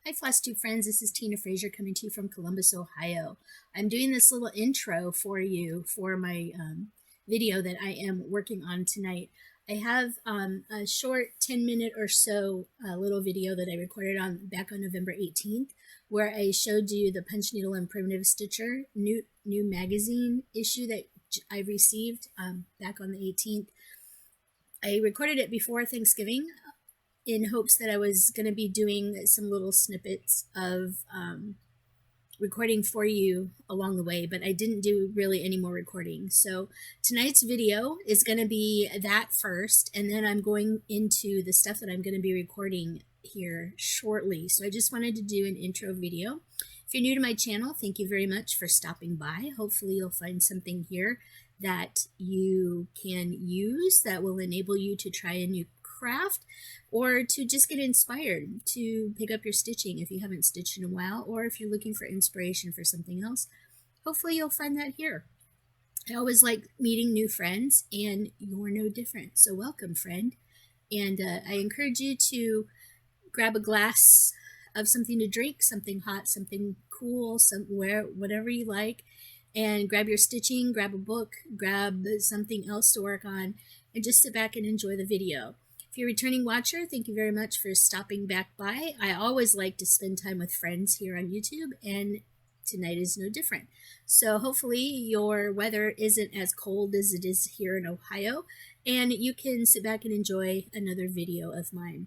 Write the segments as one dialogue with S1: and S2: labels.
S1: Hi FlossTube friends, this is Tina Frazier coming to you from Columbus, Ohio. I'm doing this little intro for you for my video that I am working on tonight. I have a short 10-minute or so little video that I recorded back on November 18th where I showed you the punch needle and primitive stitcher new magazine issue that I received back on the 18th. I recorded it before Thanksgiving in hopes that I was going to be doing some little snippets of recording for you along the way, but I didn't do really any more recording. So tonight's video is going to be that first, and then I'm going into the stuff that I'm going to be recording here shortly. So I just wanted to do an intro video. If you're new to my channel, thank you very much for stopping by. Hopefully you'll find something here that you can use that will enable you to try a new craft or to just get inspired to pick up your stitching if you haven't stitched in a while, or if you're looking for inspiration for something else. Hopefully you'll find that here. I always like meeting new friends, and you're no different. So welcome, friend. And I encourage you to grab a glass of something to drink, something hot, something cool, somewhere, whatever you like, and grab your stitching, grab a book, grab something else to work on, and just sit back and enjoy the video. If you're a returning watcher, thank you very much for stopping back by. I always like to spend time with friends here on YouTube, and tonight is no different. So hopefully your weather isn't as cold as it is here in Ohio, and you can sit back and enjoy another video of mine.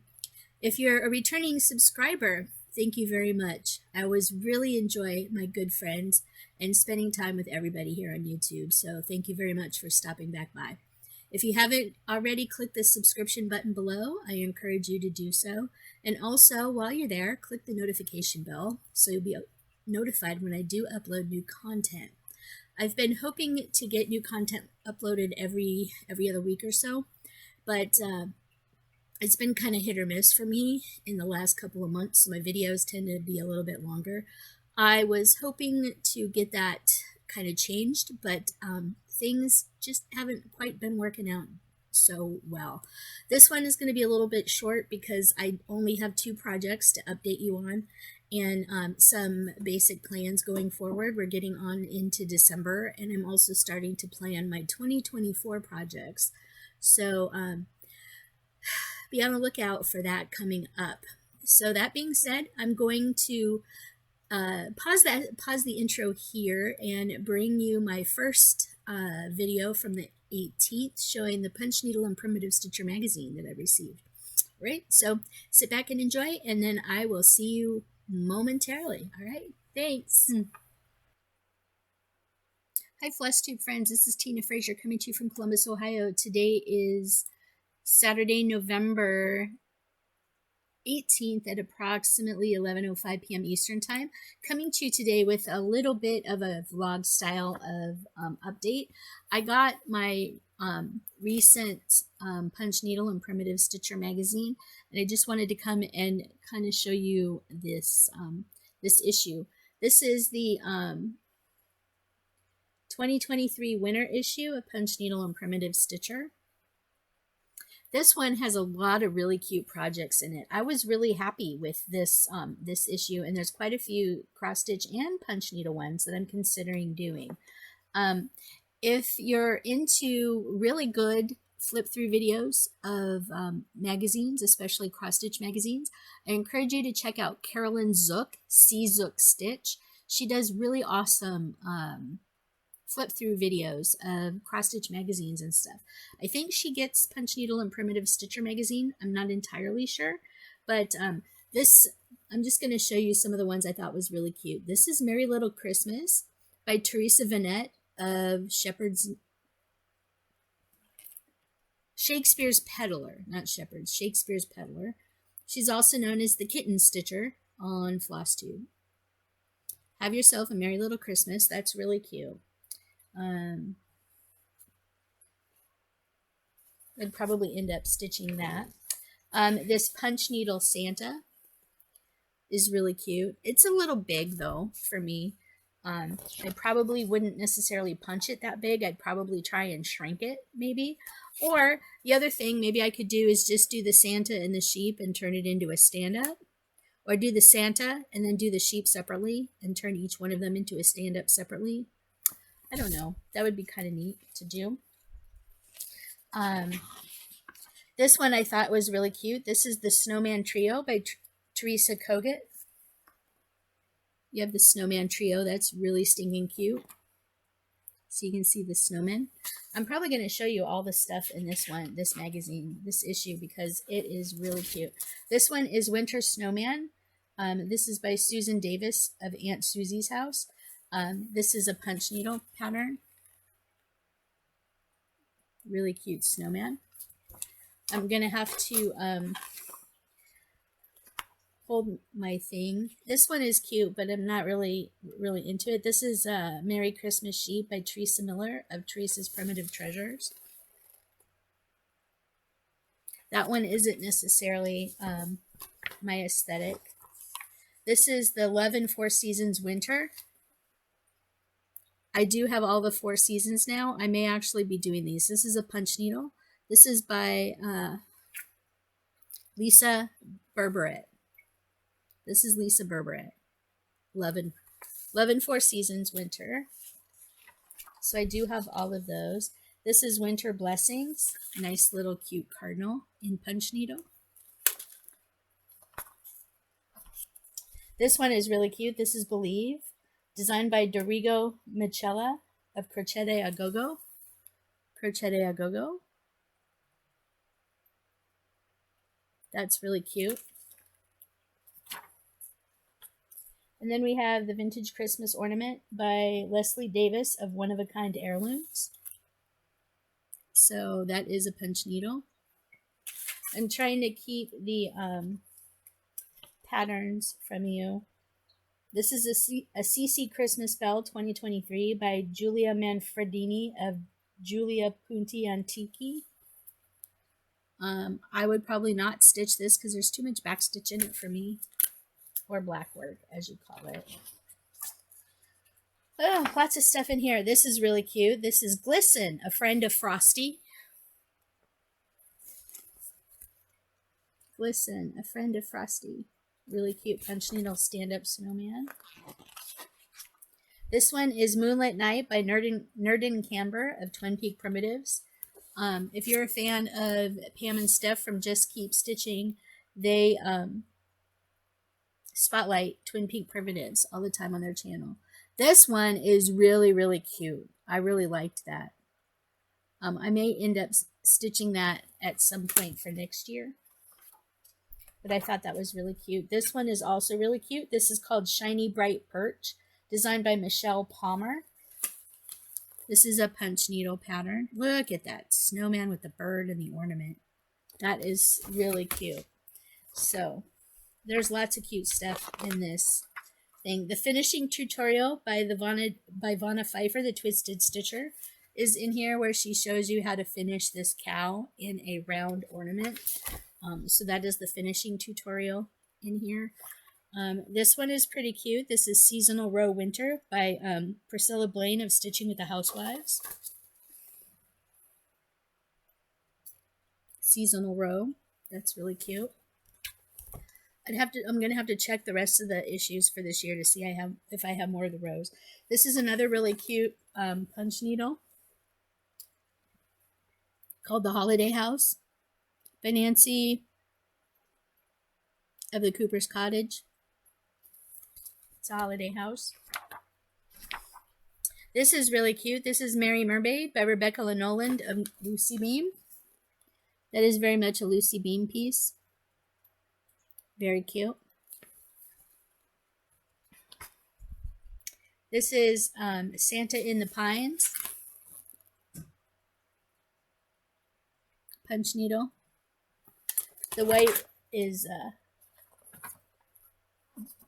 S1: If you're a returning subscriber, thank you very much. I always really enjoy my good friends and spending time with everybody here on YouTube, so thank you very much for stopping back by. If you haven't already clicked the subscription button below, I encourage you to do so. And also, while you're there, click the notification bell so you'll be notified when I do upload new content. I've been hoping to get new content uploaded every other week or so, but it's been kind of hit or miss for me in the last couple of months. So my videos tend to be a little bit longer. I was hoping to get that kind of changed, but things just haven't quite been working out so well. This one is going to be a little bit short because I only have 2 projects to update you on, and some basic plans going forward. We're getting on into December, and I'm also starting to plan my 2024 projects. So be on the lookout for that coming up. So that being said, I'm going to pause the intro here and bring you my first video from the 18th showing the punch needle and primitive stitcher magazine that I received. All right, so sit back and enjoy, and then I will see you momentarily. All right, thanks. Hi FlossTube friends, this is Tina Frazier coming to you from Columbus, Ohio. Today is Saturday, November 18th at approximately 11:05 p.m. Eastern Time, coming to you today with a little bit of a vlog style of update. I got my recent punch needle and primitive stitcher magazine, and I just wanted to come and kind of show you this this issue. This is the 2023 winter issue of punch needle and primitive stitcher. This one has a lot of really cute projects in it. I was really happy with this this issue, and there's quite a few cross stitch and punch needle ones that I'm considering doing. If you're into really good flip through videos of magazines, especially cross stitch magazines, I encourage you to check out Carolyn Zook, C Zook Stitch. She does really awesome flip through videos of cross stitch magazines and stuff. I think she gets punch needle and primitive stitcher magazine. I'm not entirely sure, but I'm just going to show you some of the ones I thought was really cute. This is Merry Little Christmas by Teresa Vanette of Shakespeare's Peddler, not Shepherd's, Shakespeare's Peddler. She's also known as the Kitten Stitcher on FlossTube. Have yourself a Merry Little Christmas. That's really cute. I'd probably end up stitching that. This punch needle Santa is really cute. It's a little big though for me. I probably wouldn't necessarily punch it that big. I'd probably try and shrink it maybe. Or the other thing maybe I could do is just do the Santa and the sheep and turn it into a stand-up. or do the Santa and then do the sheep separately and turn each one of them into a stand-up separately. I don't know. That would be kind of neat to do. This one I thought was really cute. This is the Snowman Trio by Teresa Kogut. You have the Snowman Trio. That's really stinking cute. So you can see the snowmen. I'm probably going to show you all the stuff in this one, this magazine, this issue, because it is really cute. This one is Winter Snowman. This is by Susan Davis of Aunt Susie's House. This is a punch needle pattern. Really cute snowman. I'm going to have to hold my thing. This one is cute, but I'm not really into it. This is Merry Christmas Sheep by Teresa Miller of Teresa's Primitive Treasures. That one isn't necessarily my aesthetic. This is the Love and Four Seasons Winter. I do have all the 4 seasons now. I may actually be doing these. This is a punch needle. This is by Lisa Berberet. This is Lisa Berberet. Love and Four Seasons Winter. So I do have all of those. This is Winter Blessings. Nice little cute cardinal in punch needle. This one is really cute. This is Believe. Designed by Dorigo Michela of Crochet a Go-Go. Crochet a Go-Go. That's really cute. And then we have the Vintage Christmas Ornament by Leslie Davis of One of a Kind Heirlooms. So that is a punch needle. I'm trying to keep the patterns from you. This is a CC Christmas Bell 2023 by Giulia Manfredini of Giulia Punti Antichi. I would probably not stitch this because there's too much back stitch in it for me. Or black work, as you call it. Oh, lots of stuff in here. This is really cute. This is Glisten, a friend of Frosty. Glisten, a friend of Frosty. Really cute punch needle stand-up snowman. This one is Moonlit Night by Nerdin Camber of Twin Peak Primitives. If you're a fan of Pam and Steph from Just Keep Stitching, they spotlight Twin Peak Primitives all the time on their channel. This one is really cute. I really liked that. I may end up stitching that at some point for next year. But I thought that was really cute. This one is also really cute. This is called Shiny Bright Perch, designed by Michelle Palmer. This is a punch needle pattern. Look at that snowman with the bird and the ornament. That is really cute. So there's lots of cute stuff in this thing. The finishing tutorial by Vanna Pfeiffer, the Twisted Stitcher, is in here, where she shows you how to finish this cow in a round ornament. So that is the finishing tutorial in here. This one is pretty cute. This is Seasonal Row Winter by Priscilla Blaine of Stitching with the Housewives. Seasonal Row. That's really cute. I'm gonna have to check the rest of the issues for this year to see if I have more of the rows. This is another really cute punch needle called The Holiday House by Nancy of the Cooper's Cottage. It's a holiday house. This is really cute. This is Merry Mermaid by Rebecca Lenoland of Lucy Beam. That is very much a Lucy Beam piece. Very cute. This is Santa in the Pines. Punch needle. The white is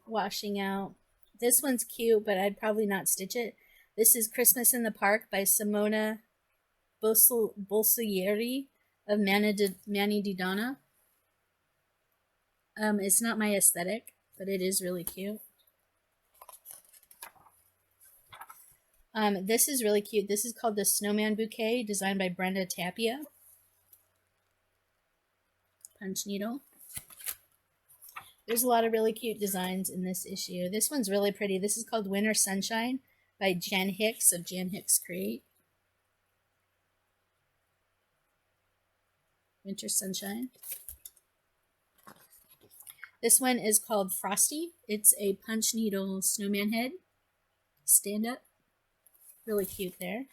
S1: washing out. This one's cute, but I'd probably not stitch it. This is Christmas in the Park by Simona Bolsieri of Mani di Donna. It's not my aesthetic, but it is really cute. This is really cute. This is called the Snowman Bouquet, designed by Brenda Tapia. Punch needle. There's a lot of really cute designs in this issue. This one's really pretty. This is called Winter Sunshine by Jen Hicks of Jen Hicks Create. Winter Sunshine. This one is called Frosty. It's a punch needle snowman head. Stand up. Really cute there.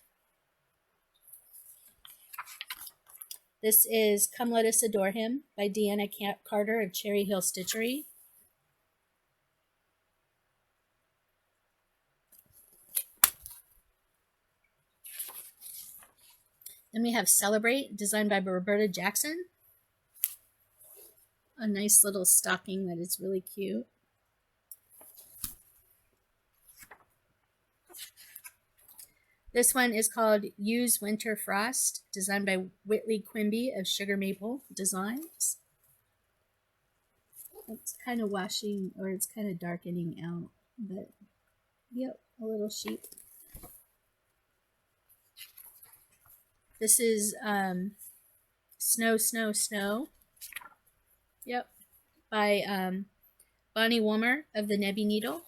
S1: This is Come Let Us Adore Him by Deanna Carter of Cherry Hill Stitchery. Then we have Celebrate, designed by Roberta Jackson. A nice little stocking that is really cute. This one is called Use Winter Frost, designed by Whitley Quimby of Sugar Maple Designs. It's kind of washing, or it's kind of darkening out, but yep, a little sheep. This is Snow, Snow, Snow. Yep, by Bonnie Womer of the Nebby Needle.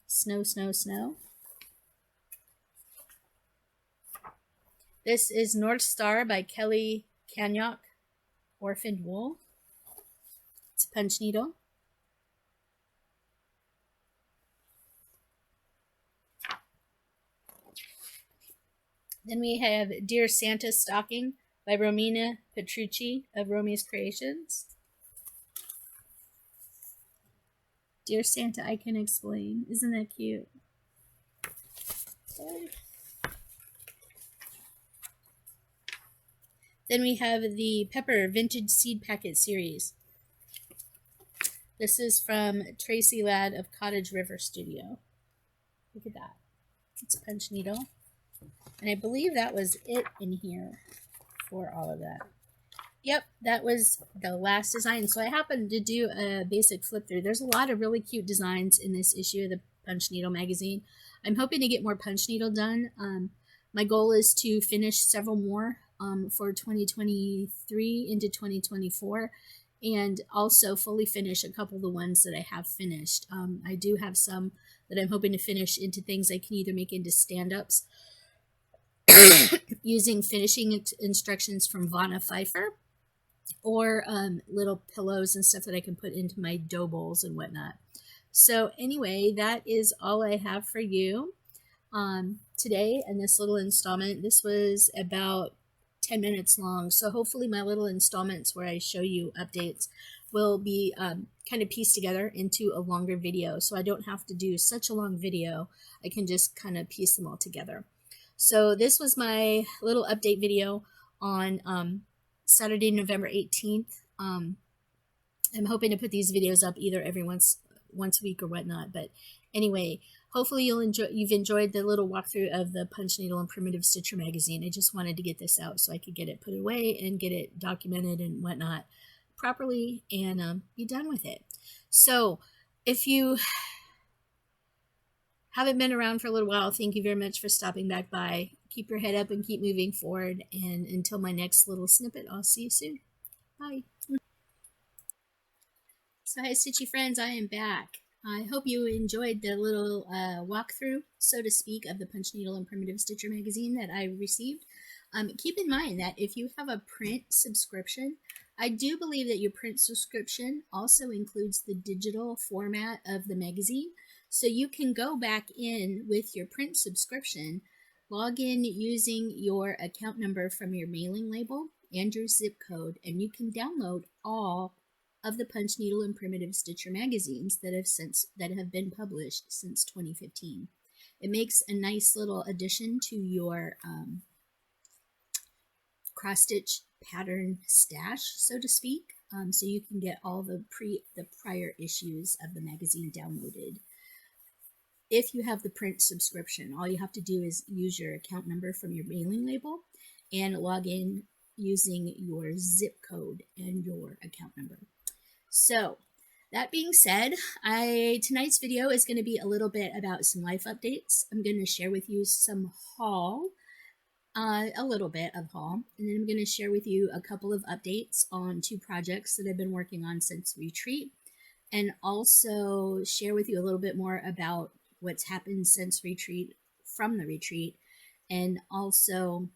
S1: Snow, Snow, Snow. This is North Star by Kelly Kanyok, Orphaned Wool. It's a punch needle. Then we have Dear Santa Stocking by Romina Petrucci of Romy's Creations. Dear Santa, I Can Explain. Isn't that cute? Okay. Then we have the Pepper Vintage Seed Packet Series. This is from Tracy Ladd of Cottage River Studio. Look at that. It's a punch needle. And I believe that was it in here for all of that. Yep, that was the last design. So I happened to do a basic flip through. There's a lot of really cute designs in this issue of the Punch Needle magazine. I'm hoping to get more punch needle done. My goal is to finish several more for 2023 into 2024, and also fully finish a couple of the ones that I have finished. I do have some that I'm hoping to finish into things I can either make into stand-ups using finishing instructions from Vanna Pfeiffer, or little pillows and stuff that I can put into my dough bowls and whatnot. So anyway, that is all I have for you today in this little installment. This was about 10 minutes long, so hopefully my little installments where I show you updates will be kind of pieced together into a longer video, so I don't have to do such a long video. I can just kind of piece them all together. So this was my little update video on Saturday, November 18th. I'm hoping to put these videos up either every once a week or whatnot, but anyway, hopefully you've enjoyed the little walkthrough of the Punch Needle and Primitive Stitcher magazine. I just wanted to get this out so I could get it put away and get it documented and whatnot properly and be done with it. So if you haven't been around for a little while, thank you very much for stopping back by. Keep your head up and keep moving forward. And until my next little snippet, I'll see you soon. Bye. So hi, Stitchy friends, I am back. I hope you enjoyed the little walkthrough, so to speak, of the Punch Needle and Primitive Stitcher magazine that I received. Keep in mind that if you have a print subscription, I do believe that your print subscription also includes the digital format of the magazine. So you can go back in with your print subscription, log in using your account number from your mailing label and your zip code, and you can download all of the Punch Needle and Primitive Stitcher magazines that have been published since 2015. It makes a nice little addition to your cross-stitch pattern stash, so to speak, so you can get all the prior issues of the magazine downloaded. If you have the print subscription, all you have to do is use your account number from your mailing label and log in using your zip code and your account number. So that being said, tonight's video is going to be a little bit about some life updates. I'm going to share with you some haul a little bit of haul, and then I'm going to share with you a couple of updates on 2 projects that I've been working on since retreat, and also share with you a little bit more about what's happened since retreat, from the retreat, and also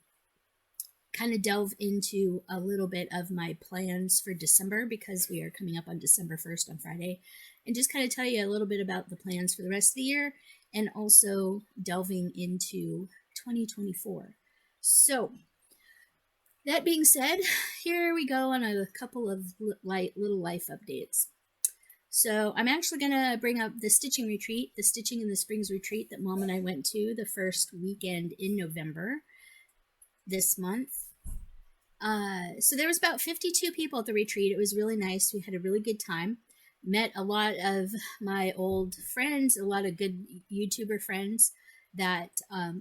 S1: kind of delve into a little bit of my plans for December, because we are coming up on December 1st on Friday, and just kind of tell you a little bit about the plans for the rest of the year, and also delving into 2024. So that being said, here we go on a couple of little life updates. So I'm actually going to bring up the stitching retreat, the Stitching in the Springs retreat that Mom and I went to the first weekend in November this month. So there was about 52 people at the retreat. It was really nice. We had a really good time. Met a lot of my old friends, a lot of good YouTuber friends that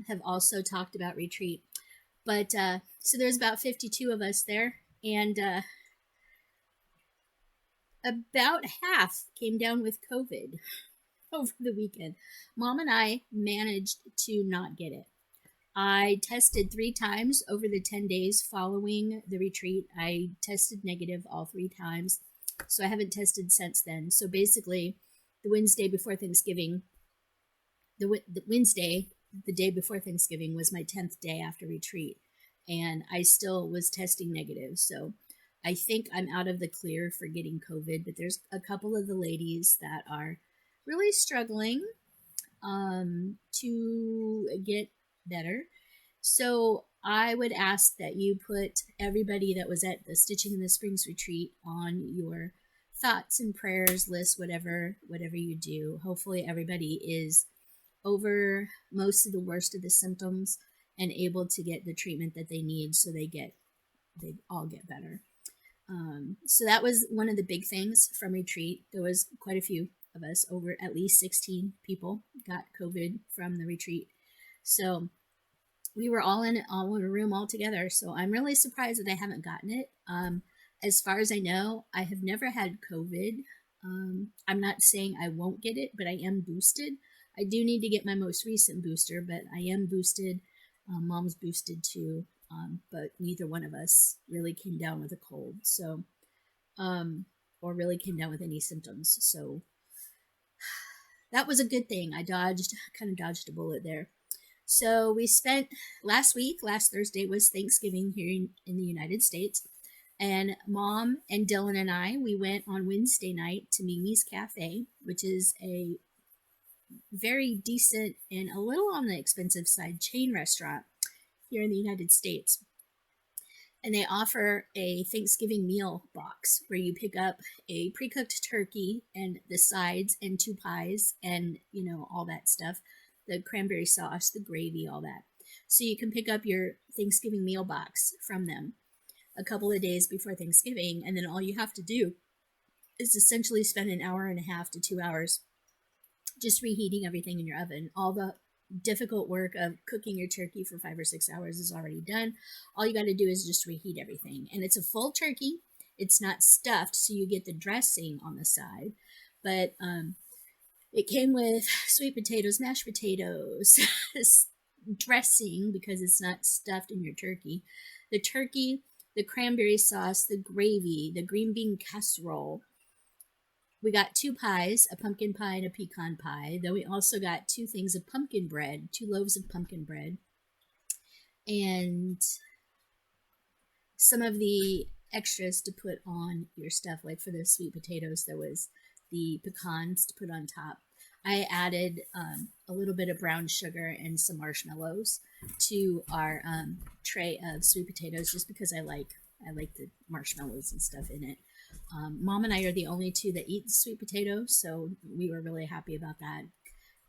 S1: have also talked about retreat. But so there's about 52 of us there, and about half came down with COVID over the weekend. Mom and I managed to not get it. I tested 3 times over the 10 days following the retreat. I tested negative all 3 times, so I haven't tested since then. So basically, the Wednesday before Thanksgiving, the Wednesday, the day before Thanksgiving, was my 10th day after retreat, and I still was testing negative. So I think I'm out of the clear for getting COVID, but there's a couple of the ladies that are really struggling to get better. So I would ask that you put everybody that was at the Stitching in the Springs retreat on your thoughts and prayers list, whatever you do. Hopefully everybody is over most of the worst of the symptoms and able to get the treatment that they need, so they all get better. So that was one of the big things from retreat. There was quite a few of us, over at least 16 people got COVID from the retreat. So we were all in a room all together. So I'm really surprised that I haven't gotten it. As far as I know, I have never had COVID. I'm not saying I won't get it, but I am boosted. I do need to get my most recent booster, but I am boosted. Mom's boosted too. But neither one of us really came down with a cold, so or really came down with any symptoms. So that was a good thing. I kind of dodged a bullet there. So we spent last Thursday was Thanksgiving here in the United States, and Mom and Dylan and I, we went on Wednesday night to Mimi's Cafe, which is a very decent and a little on the expensive side chain restaurant here in the United States. And they offer a Thanksgiving meal box where you pick up a pre-cooked turkey and the sides and 2 pies and, all that stuff, the cranberry sauce, the gravy, all that. So you can pick up your Thanksgiving meal box from them a couple of days before Thanksgiving, and then all you have to do is essentially spend an hour and a half to 2 hours just reheating everything in your oven. All the difficult work of cooking your turkey for 5 or 6 hours is already done. All you got to do is just reheat everything. And it's a full turkey. It's not stuffed, so you get the dressing on the side. But it came with sweet potatoes, mashed potatoes, dressing, because it's not stuffed in your turkey. The turkey, the cranberry sauce, the gravy, the green bean casserole. We got 2 pies, a pumpkin pie and a pecan pie. Then we also got 2 things of pumpkin bread, 2 loaves of pumpkin bread. And some of the extras to put on your stuff, like for the sweet potatoes, there was the pecans to put on top. I added a little bit of brown sugar and some marshmallows to our tray of sweet potatoes, just because I like the marshmallows and stuff in it. Mom and I are the only 2 that eat sweet potatoes, so we were really happy about that.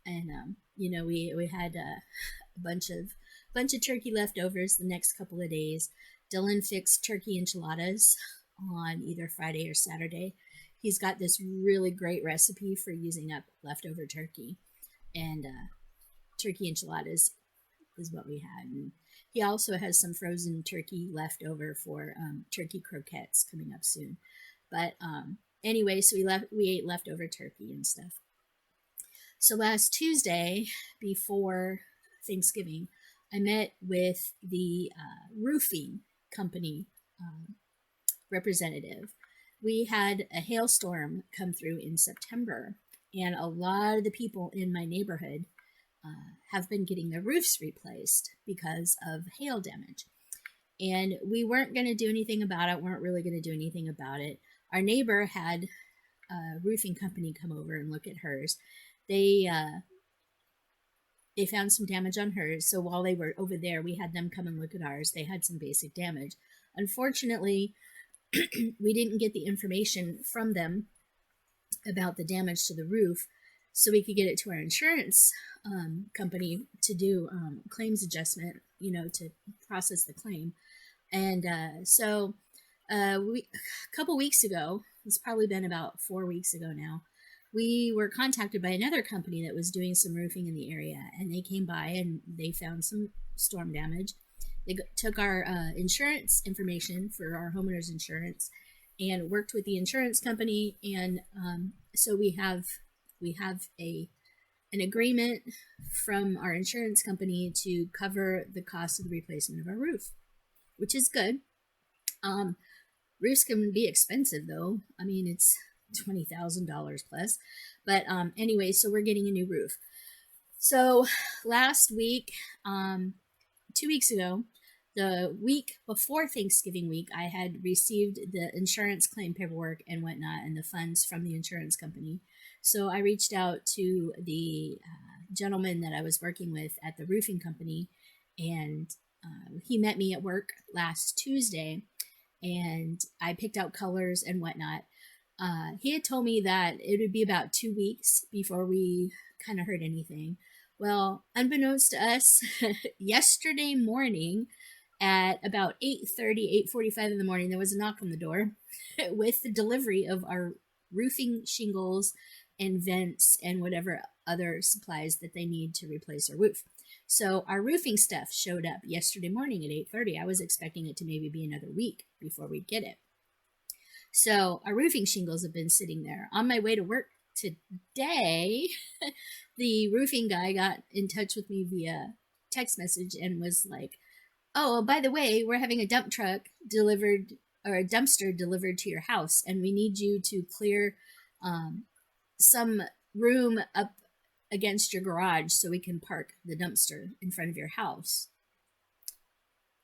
S1: And we had a bunch of turkey leftovers the next couple of days. Dylan fixed turkey enchiladas on either Friday or Saturday. He's got this really great recipe for using up leftover turkey, and turkey enchiladas is what we had. And he also has some frozen turkey left over for turkey croquettes coming up soon. But anyway, so we ate leftover turkey and stuff. So last Tuesday, before Thanksgiving, I met with the roofing company representative. We had a hailstorm come through in September, and a lot of the people in my neighborhood have been getting their roofs replaced because of hail damage. And we weren't going to do anything about it, weren't really going to do anything about it. Our neighbor had a roofing company come over and look at hers. They found some damage on hers, so while they were over there, we had them come and look at ours. They had some basic damage. Unfortunately, we didn't get the information from them about the damage to the roof, so we could get it to our insurance company to do claims adjustment, to process the claim. And so a couple weeks ago, it's probably been about 4 weeks ago now, we were contacted by another company that was doing some roofing in the area, and they came by and they found some storm damage. They took our insurance information for our homeowners insurance and worked with the insurance company, and so we have an agreement from our insurance company to cover the cost of the replacement of our roof, which is good. Roofs can be expensive, though. I mean, it's $20,000 plus. But anyway, so we're getting a new roof. So last week, 2 weeks ago, the week before Thanksgiving week, I had received the insurance claim paperwork and whatnot and the funds from the insurance company. So I reached out to the gentleman that I was working with at the roofing company, and he met me at work last Tuesday, and I picked out colors and whatnot. He had told me that it would be about 2 weeks before we kind of heard anything. Well, unbeknownst to us, yesterday morning at about 8:30, 8:45 in the morning, there was a knock on the door with the delivery of our roofing shingles and vents and whatever other supplies that they need to replace our roof. So our roofing stuff showed up yesterday morning at 8:30. I was expecting it to maybe be another week before we'd get it. So our roofing shingles have been sitting there. On my way to work today, the roofing guy got in touch with me via text message and was like, "Oh, by the way, we're having a dump truck delivered, or a dumpster delivered to your house, and we need you to clear some room up against your garage so we can park the dumpster in front of your house,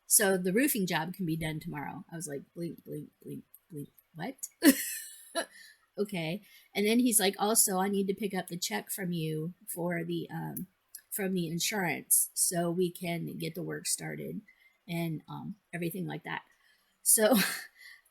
S1: so the roofing job can be done tomorrow." I was like, blink, blink, blink, blink. What? Okay. And then he's like, "Also, I need to pick up the check from you for the from the insurance so we can get the work started and everything like that." So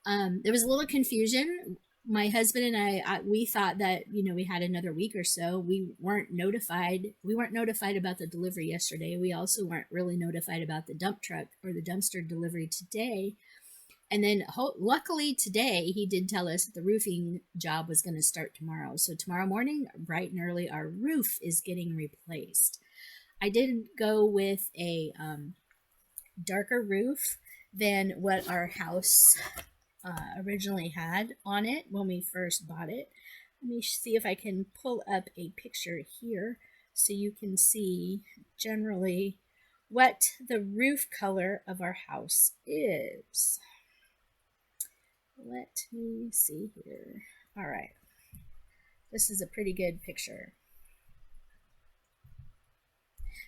S1: there was a little confusion. My husband and I, we thought that, we had another week or so. We weren't notified. We weren't notified about the delivery yesterday. We also weren't really notified about the dump truck or the dumpster delivery today. And then luckily today, he did tell us that the roofing job was going to start tomorrow. So tomorrow morning, bright and early, our roof is getting replaced. I did go with a darker roof than what our house originally had on it when we first bought it. Let me see if I can pull up a picture here so you can see generally what the roof color of our house is. Let me see here. All right. This is a pretty good picture.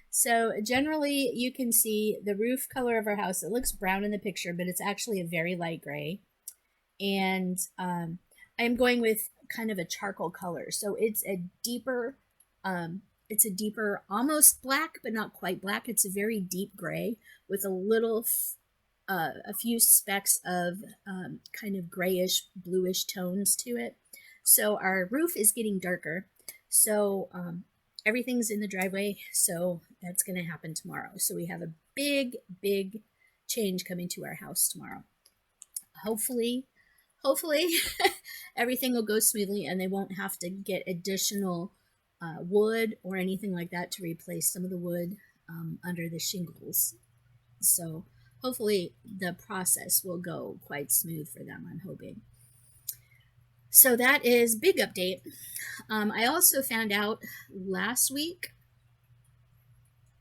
S1: So generally you can see the roof color of our house. It looks brown in the picture, but it's actually a very light gray. And I'm going with kind of a charcoal color. So it's a deeper, almost black, but not quite black. It's a very deep gray with a few specks of kind of grayish, bluish tones to it. So our roof is getting darker. So everything's in the driveway. So that's going to happen tomorrow. So we have a big, big change coming to our house tomorrow. Hopefully everything will go smoothly and they won't have to get additional wood or anything like that to replace some of the wood under the shingles. So hopefully the process will go quite smooth for them, I'm hoping. So that is big update. I also found out last week,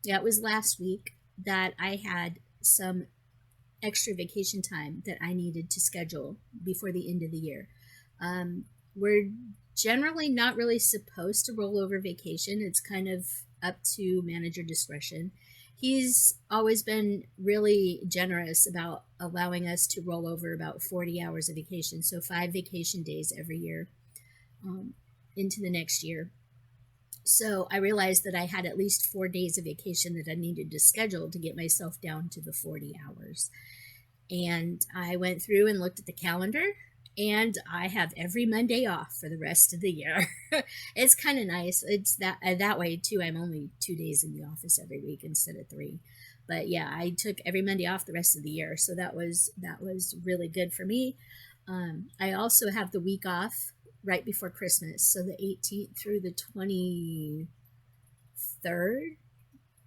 S1: it was last week, that I had some extra vacation time that I needed to schedule before the end of the year. We're generally not really supposed to roll over vacation. It's kind of up to manager discretion. He's always been really generous about allowing us to roll over about 40 hours of vacation, so 5 vacation days every year into the next year. So I realized that I had at least 4 days of vacation that I needed to schedule to get myself down to the 40 hours. And I went through and looked at the calendar, and I have every Monday off for the rest of the year. It's kind of nice. It's that way too. I'm only 2 days in the office every week instead of 3. But yeah, I took every Monday off the rest of the year, so that was really good for me. I also have the week off right before Christmas, so the 18th through the 23rd.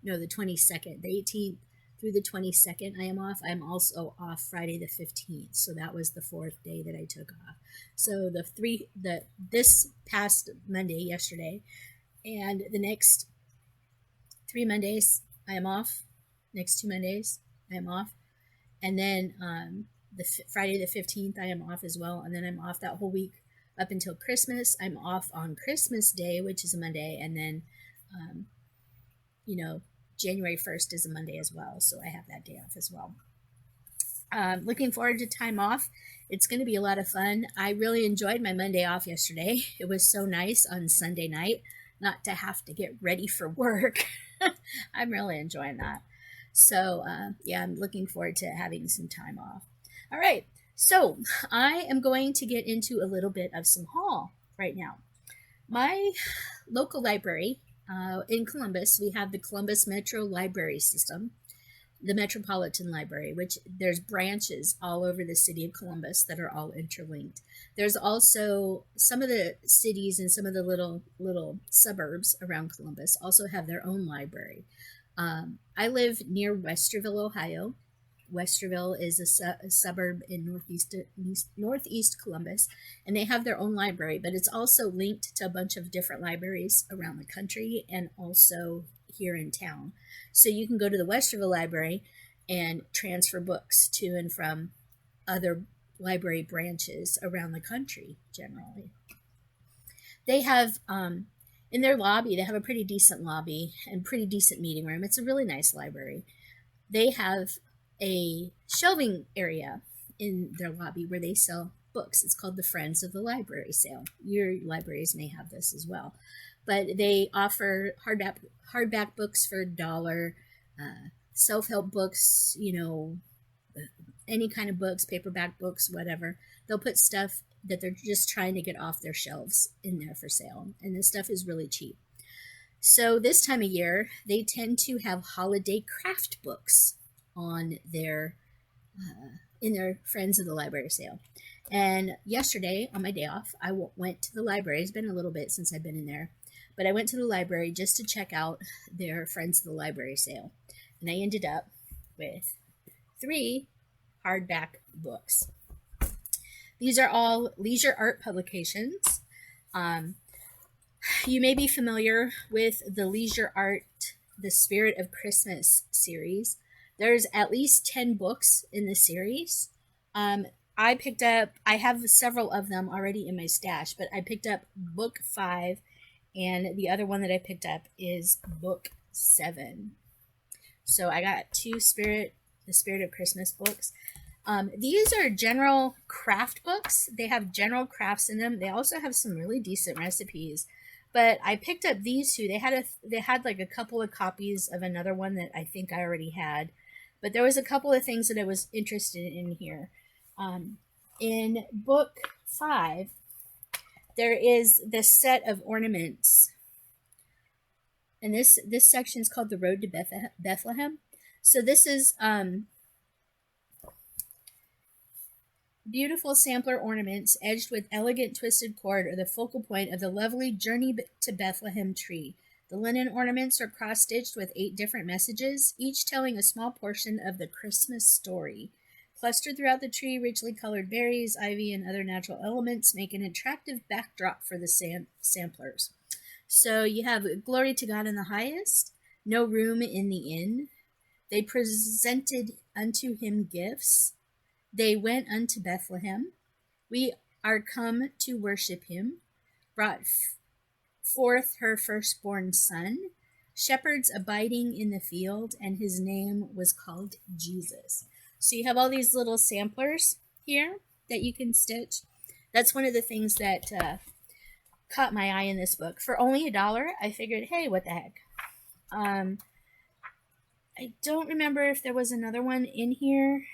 S1: No, the 22nd. The 18th through the 22nd I am off. I'm also off Friday the 15th, so that was the 4th day that I took off. So this past Monday, yesterday, and the next 3 Mondays I am off. Next 2 Mondays I am off, and then Friday the 15th I am off as well, and then I'm off that whole week up until Christmas. I'm off on Christmas Day, which is a Monday, and then January 1st is a Monday as well, so I have that day off as well. Looking forward to time off. It's going to be a lot of fun. I really enjoyed my Monday off yesterday. It was so nice on Sunday night not to have to get ready for work. I'm really enjoying that. So, yeah, I'm looking forward to having some time off. All right, so I am going to get into a little bit of some haul right now. My local library, in Columbus, we have the Columbus Metro Library System, the Metropolitan Library, which there's branches all over the city of Columbus that are all interlinked. There's also some of the cities and some of the little suburbs around Columbus also have their own library. I live near Westerville, Ohio. Westerville is a suburb in northeast Columbus, and they have their own library, but it's also linked to a bunch of different libraries around the country and also here in town. So you can go to the Westerville Library and transfer books to and from other library branches around the country generally. They have, in their lobby, they have a pretty decent lobby and pretty decent meeting room. It's a really nice library. They have a shelving area in their lobby where they sell books. It's called the Friends of the Library sale. Your libraries may have this as well. But they offer hardback books for $1, self-help books, any kind of books, paperback books, whatever. They'll put stuff that they're just trying to get off their shelves in there for sale. And this stuff is really cheap. So this time of year, they tend to have holiday craft books on their in their Friends of the Library sale. And yesterday, on my day off, I went to the library. It's been a little bit since I've been in there, but I went to the library just to check out their Friends of the Library sale. And I ended up with 3 hardback books. These are all leisure art publications. You may be familiar with the leisure art, The Spirit of Christmas series. There's at least 10 books in the series. I have several of them already in my stash, but I picked up book 5, and the other one that I picked up is book 7. So I got 2 The Spirit of Christmas books. These are general craft books. They have general crafts in them. They also have some really decent recipes. But I picked up these 2. They had like a couple of copies of another one that I think I already had. But there was a couple of things that I was interested in here. In book 5, there is this set of ornaments. And this section is called The Road to Bethlehem. So this is beautiful sampler ornaments edged with elegant twisted cord are the focal point of the lovely Journey to Bethlehem tree. The linen ornaments are cross-stitched with 8 different messages, each telling a small portion of the Christmas story. Clustered throughout the tree, richly colored berries, ivy, and other natural elements make an attractive backdrop for the samplers. So you have Glory to God in the highest, No room in the inn, They presented unto him gifts. They went unto Bethlehem. We are come to worship him. Brought forth her firstborn son. Shepherds abiding in the field, and his name was called Jesus. So you have all these little samplers here that you can stitch. That's one of the things that caught my eye in this book. For only $1, I figured, hey, what the heck. I don't remember if there was another one in here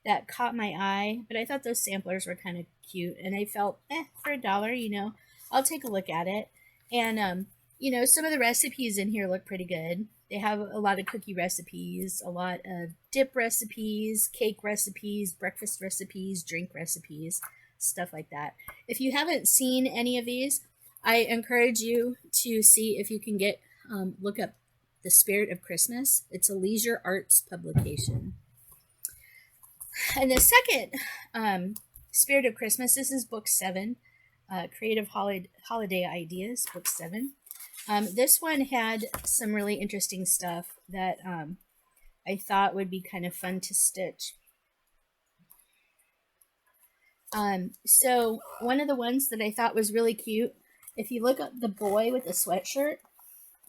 S1: that caught my eye, but I thought those samplers were kind of cute, and I felt, for $1, you know, I'll take a look at it. And, you know, some of the recipes in here look pretty good. They have a lot of cookie recipes, a lot of dip recipes, cake recipes, breakfast recipes, drink recipes, stuff like that. If you haven't seen any of these, I encourage you to see if you can get, look up The Spirit of Christmas. It's a leisure arts publication. And the second Spirit of Christmas, this is book 7, Creative Holiday Ideas, book 7. This one had some really interesting stuff that I thought would be kind of fun to stitch. So one of the ones that I thought was really cute, if you look at the boy with the sweatshirt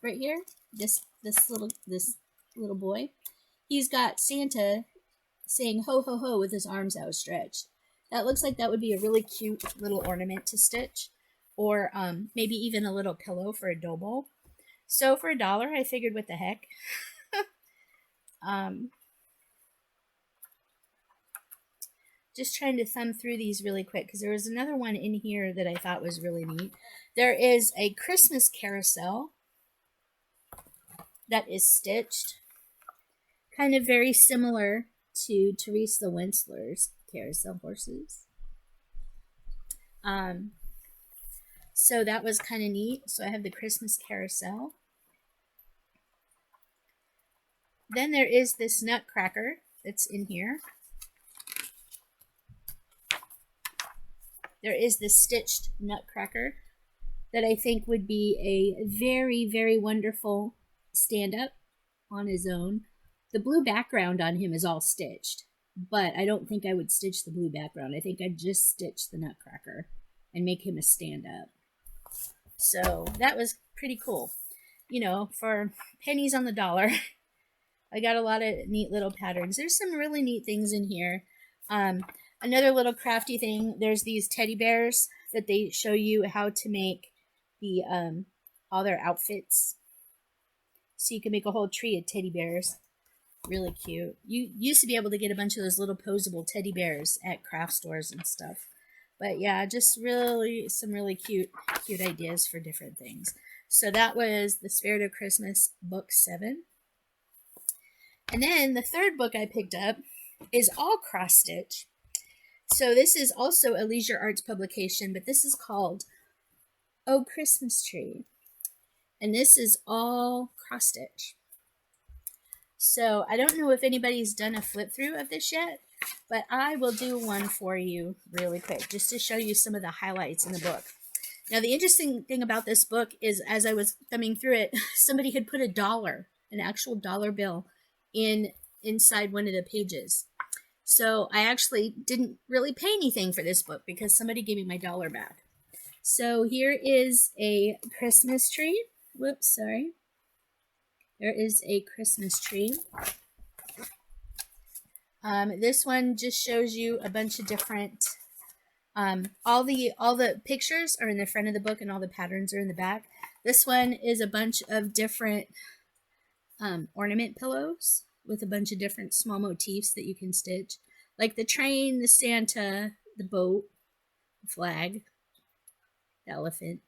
S1: right here, this little boy, he's got Santa saying ho ho ho with his arms outstretched. That looks like that would be a really cute little ornament to stitch, or maybe even a little pillow for a dough bowl. So for $1, I figured, what the heck. Just trying to thumb through these really quick, because there was another one in here that I thought was really neat. There is a Christmas carousel that is stitched, kind of very similar to Therese the Winsler's carousel horses. So that was kind of neat. So I have the Christmas carousel. Then there is this nutcracker that's in here. There is this stitched nutcracker that I think would be a very, very wonderful stand-up on his own. The blue background on him is all stitched, but I don't think I would stitch the blue background. I think I'd just stitch the nutcracker and make him a stand-up. So that was pretty cool. You know, for pennies on the dollar, I got a lot of neat little patterns. There's some really neat things in here. Another little crafty thing, there's these teddy bears that they show you how to make the all their outfits. So you can make a whole tree of teddy bears. Really cute. You used to be able to get a bunch of those little posable teddy bears at craft stores and stuff. But yeah, just really some really cute ideas for different things. So that was The Spirit of Christmas, book 7. And then the third book I picked up is all cross stitch. So this is also a leisure arts publication, but this is called Oh Christmas Tree. And this is all cross stitch. So I don't know if anybody's done a flip through of this yet, but I will do one for you really quick, just to show you some of the highlights in the book. Now, the interesting thing about this book is, as I was thumbing through it, somebody had put $1, an actual dollar bill, inside one of the pages. So I actually didn't really pay anything for this book because somebody gave me my $1 back. So here is a Christmas tree. Whoops, sorry. There is a Christmas tree. This one just shows you a bunch of different, all the pictures are in the front of the book and all the patterns are in the back. This one is a bunch of different ornament pillows with a bunch of different small motifs that you can stitch, like the train, the Santa, the boat, the flag, the elephant.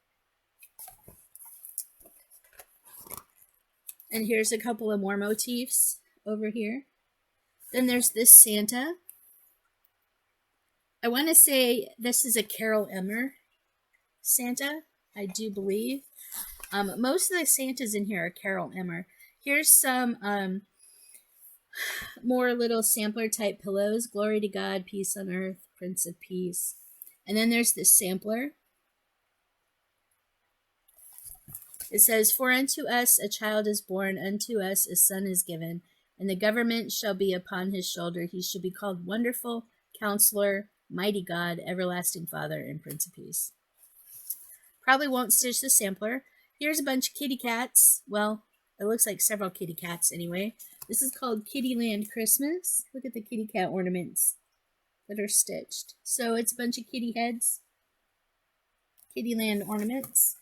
S1: And here's a couple of more motifs over here. Then there's this Santa. I want to say this is a Carol Emmer Santa, I do believe. Most of the Santas in here are Carol Emmer. Here's some more little sampler type pillows. Glory to God, peace on earth, Prince of Peace. And then there's this sampler. It says, for unto us a child is born, unto us a son is given, and the government shall be upon his shoulder. He shall be called Wonderful Counselor, Mighty God, Everlasting Father, and Prince of Peace. Probably won't stitch the sampler. Here's a bunch of kitty cats. Well, it looks like several kitty cats anyway. This is called Kittyland Christmas. Look at the kitty cat ornaments that are stitched. So it's a bunch of kitty heads. Kittyland ornaments.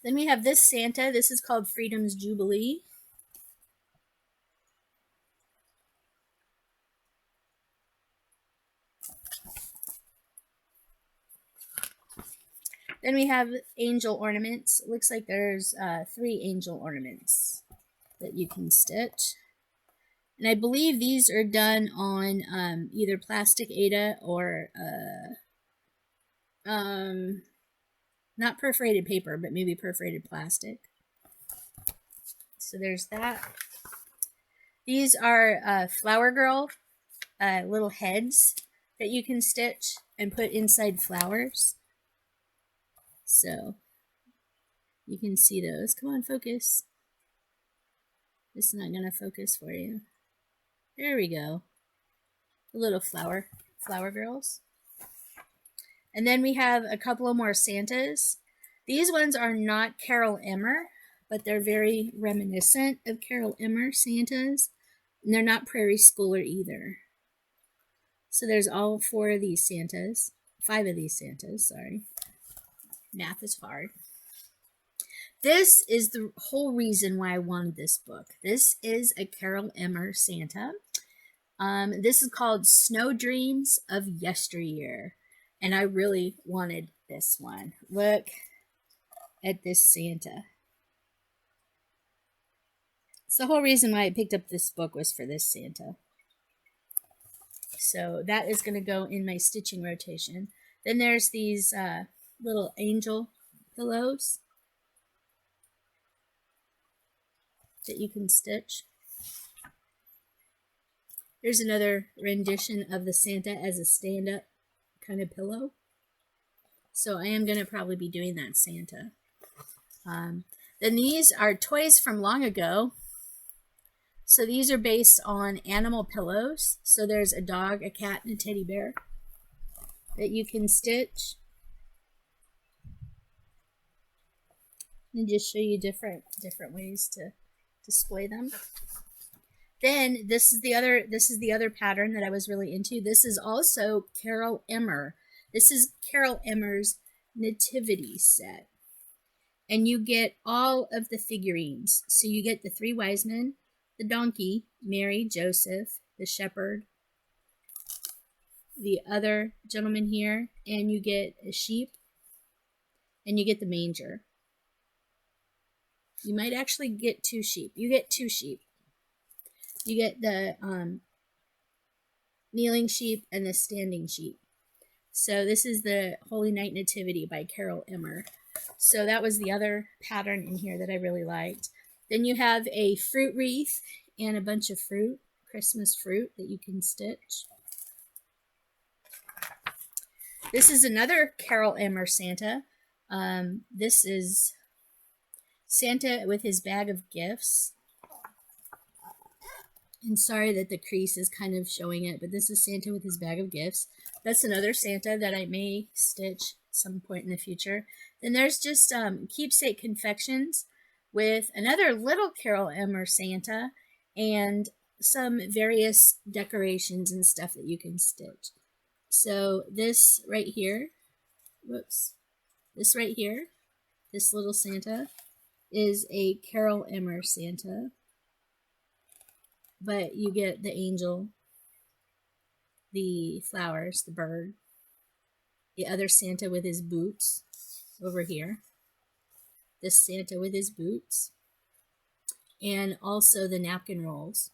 S1: Then we have this Santa. This is called Freedom's Jubilee. Then we have angel ornaments. It looks like there's 3 angel ornaments that you can stitch. And I believe these are done on either plastic Aida or not perforated paper, but maybe perforated plastic. So there's that. These are Flower Girl little heads that you can stitch and put inside flowers. So you can see those. Come on, focus. It's not going to focus for you. There we go. The little flower girls. And then we have a couple of more Santas. These ones are not Carol Emmer, but they're very reminiscent of Carol Emmer Santas. And they're not Prairie Schooler either. So there's all 4 of these Santas. 5 of these Santas, sorry. Math is hard. This is the whole reason why I wanted this book. This is a Carol Emmer Santa. This is called Snow Dreams of Yesteryear. And I really wanted this one. Look at this Santa. So the whole reason why I picked up this book was for this Santa. So that is going to go in my stitching rotation. Then there's these little angel pillows that you can stitch. There's another rendition of the Santa as a stand-up kind of pillow. So I am going to probably be doing that Santa. Then these are toys from long ago. So these are based on animal pillows. So there's a dog, a cat, and a teddy bear that you can stitch. And just show you different ways to display them. Then this is the other pattern that I was really into. This is also Carol Emmer. This is Carol Emmer's nativity set. And you get all of the figurines. So you get the 3 wise men, the donkey, Mary, Joseph, the shepherd, the other gentleman here, and you get a sheep, and you get the manger. You might actually get 2 sheep. You get 2 sheep. You get the kneeling sheep and the standing sheep. So this is the Holy Night Nativity by Carol Emmer. So that was the other pattern in here that I really liked. Then you have a fruit wreath and a bunch of fruit, Christmas fruit that you can stitch. This is another Carol Emmer Santa. This is Santa with his bag of gifts. And sorry that the crease is kind of showing it, but this is Santa with his bag of gifts. That's another Santa that I may stitch some point in the future. Then there's just keepsake confections with another little Carol Emmer Santa and some various decorations and stuff that you can stitch. So this right here, this right here, this little Santa is a Carol Emmer Santa. But you get the angel, the flowers, the bird, the other Santa with his boots over here, this Santa with his boots, and also the napkin rolls.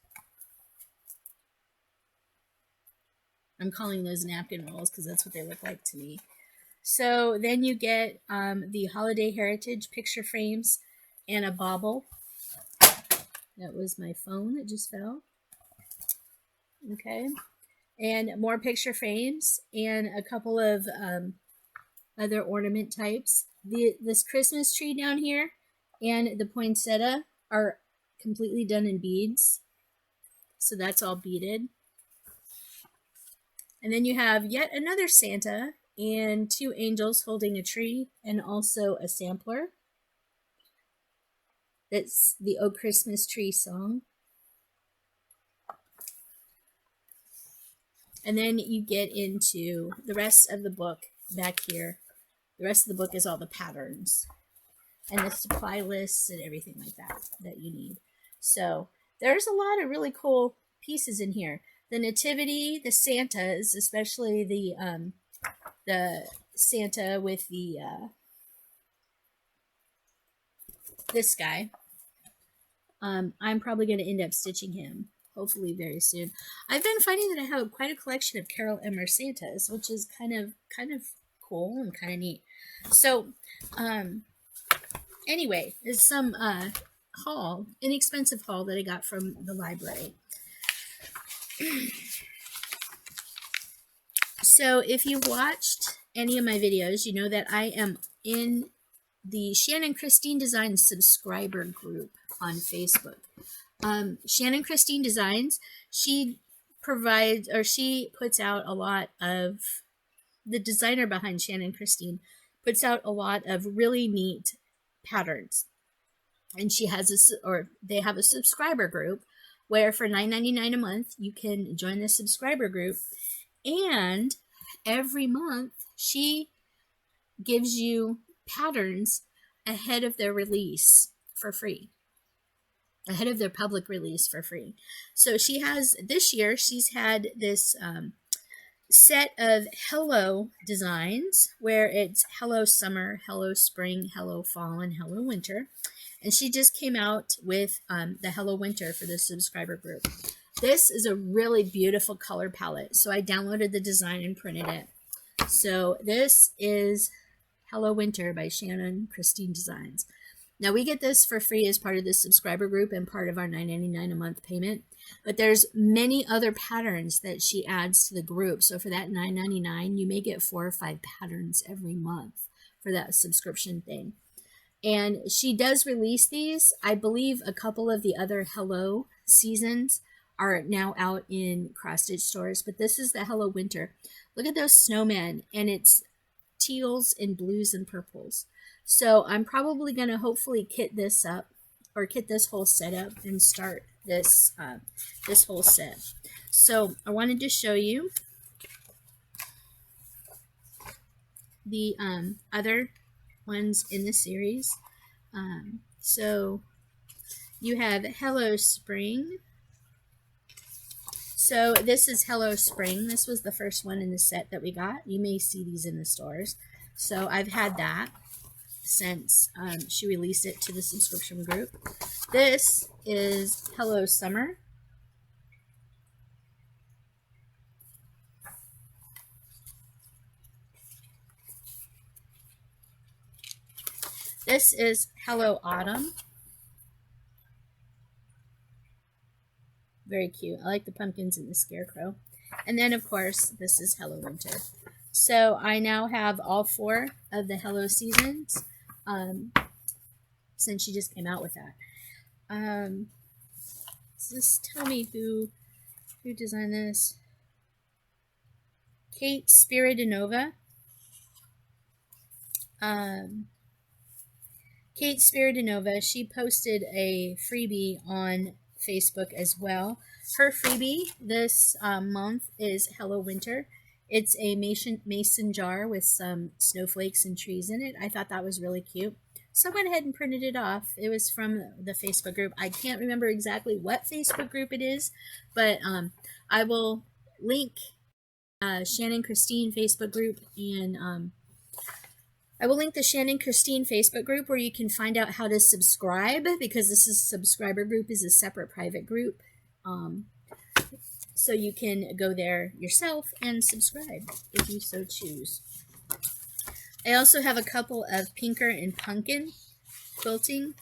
S1: I'm calling those napkin rolls because that's what they look like to me. So then you get the Holiday Heritage picture frames and a bauble. That was my phone that just fell. Okay. And more picture frames and a couple of other ornament types. This Christmas tree down here and the poinsettia are completely done in beads. So that's all beaded. And then you have yet another Santa and 2 angels holding a tree and also a sampler. That's the "Oh Christmas Tree" song. And then you get into the rest of the book back here. The rest of the book is all the patterns and the supply lists and everything like that you need. So there's a lot of really cool pieces in here. The nativity, the Santas, especially the Santa with the this guy. I'm probably going to end up stitching him, hopefully very soon. I've been finding that I have quite a collection of Carol Emmer Santas, which is kind of cool and kind of neat. So, anyway, there's some inexpensive haul that I got from the library. So, if you've watched any of my videos, you know that I am in the Shannon Christine Designs subscriber group on Facebook. Shannon Christine Designs, she puts out a lot of, the designer behind Shannon Christine puts out a lot of really neat patterns. And she has they have a subscriber group where for $9.99 a month you can join the subscriber group, and every month she gives you patterns ahead of their release for free. Ahead of their public release for free. So she has, this year, she's had this set of hello designs where it's hello summer, hello spring, hello fall, and hello winter. And she just came out with the hello winter for the subscriber group. This is a really beautiful color palette. So I downloaded the design and printed it. So this is Hello Winter by Shannon Christine Designs. Now we get this for free as part of the subscriber group and part of our $9.99 a month payment. But there's many other patterns that she adds to the group. So for that $9.99, you may get 4 or 5 patterns every month for that subscription thing. And she does release these. I believe a couple of the other Hello seasons are now out in cross-stitch stores. But this is the Hello Winter. Look at those snowmen. And it's teals and blues and purples. So I'm probably going to hopefully kit this up, or kit this whole set up and start this this whole set. So I wanted to show you the other ones in the series. So you have Hello Spring. So this is Hello Spring. This was the first one in the set that we got. You may see these in the stores. So I've had that since she released it to the subscription group. This is Hello Summer. This is Hello Autumn. Very cute. I like the pumpkins and the scarecrow. And then, of course, this is Hello Winter. So I now have all 4 of the Hello seasons, since she just came out with that. Just tell me who designed this. Kate Spiridanova. Kate Spiridanova, she posted a freebie on Facebook as well. Her freebie this month is Hello Winter. It's a mason jar with some snowflakes and trees in it. I thought that was really cute. So I went ahead and printed it off. It was from the Facebook group. I can't remember exactly what Facebook group it is, but I will link Shannon Christine Facebook group, and I will link the Shannon Christine Facebook group where you can find out how to subscribe, because this subscriber group is a separate private group. So you can go there yourself and subscribe if you so choose. I also have a couple of Pinker and Pumpkin quilting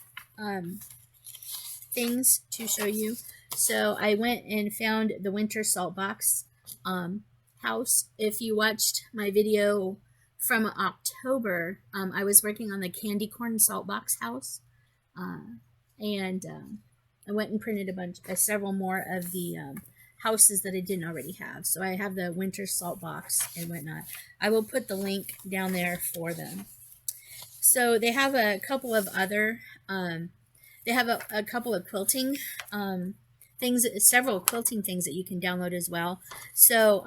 S1: things to show you. So I went and found the Winter Salt Box house. If you watched my video from October, I was working on the Candy Corn Salt Box house. and I went and printed several more of the houses that I didn't already have. So I have the winter salt box and whatnot. I will put the link down there for them. So they have a couple of other, they have a couple of quilting things, several quilting things that you can download as well. So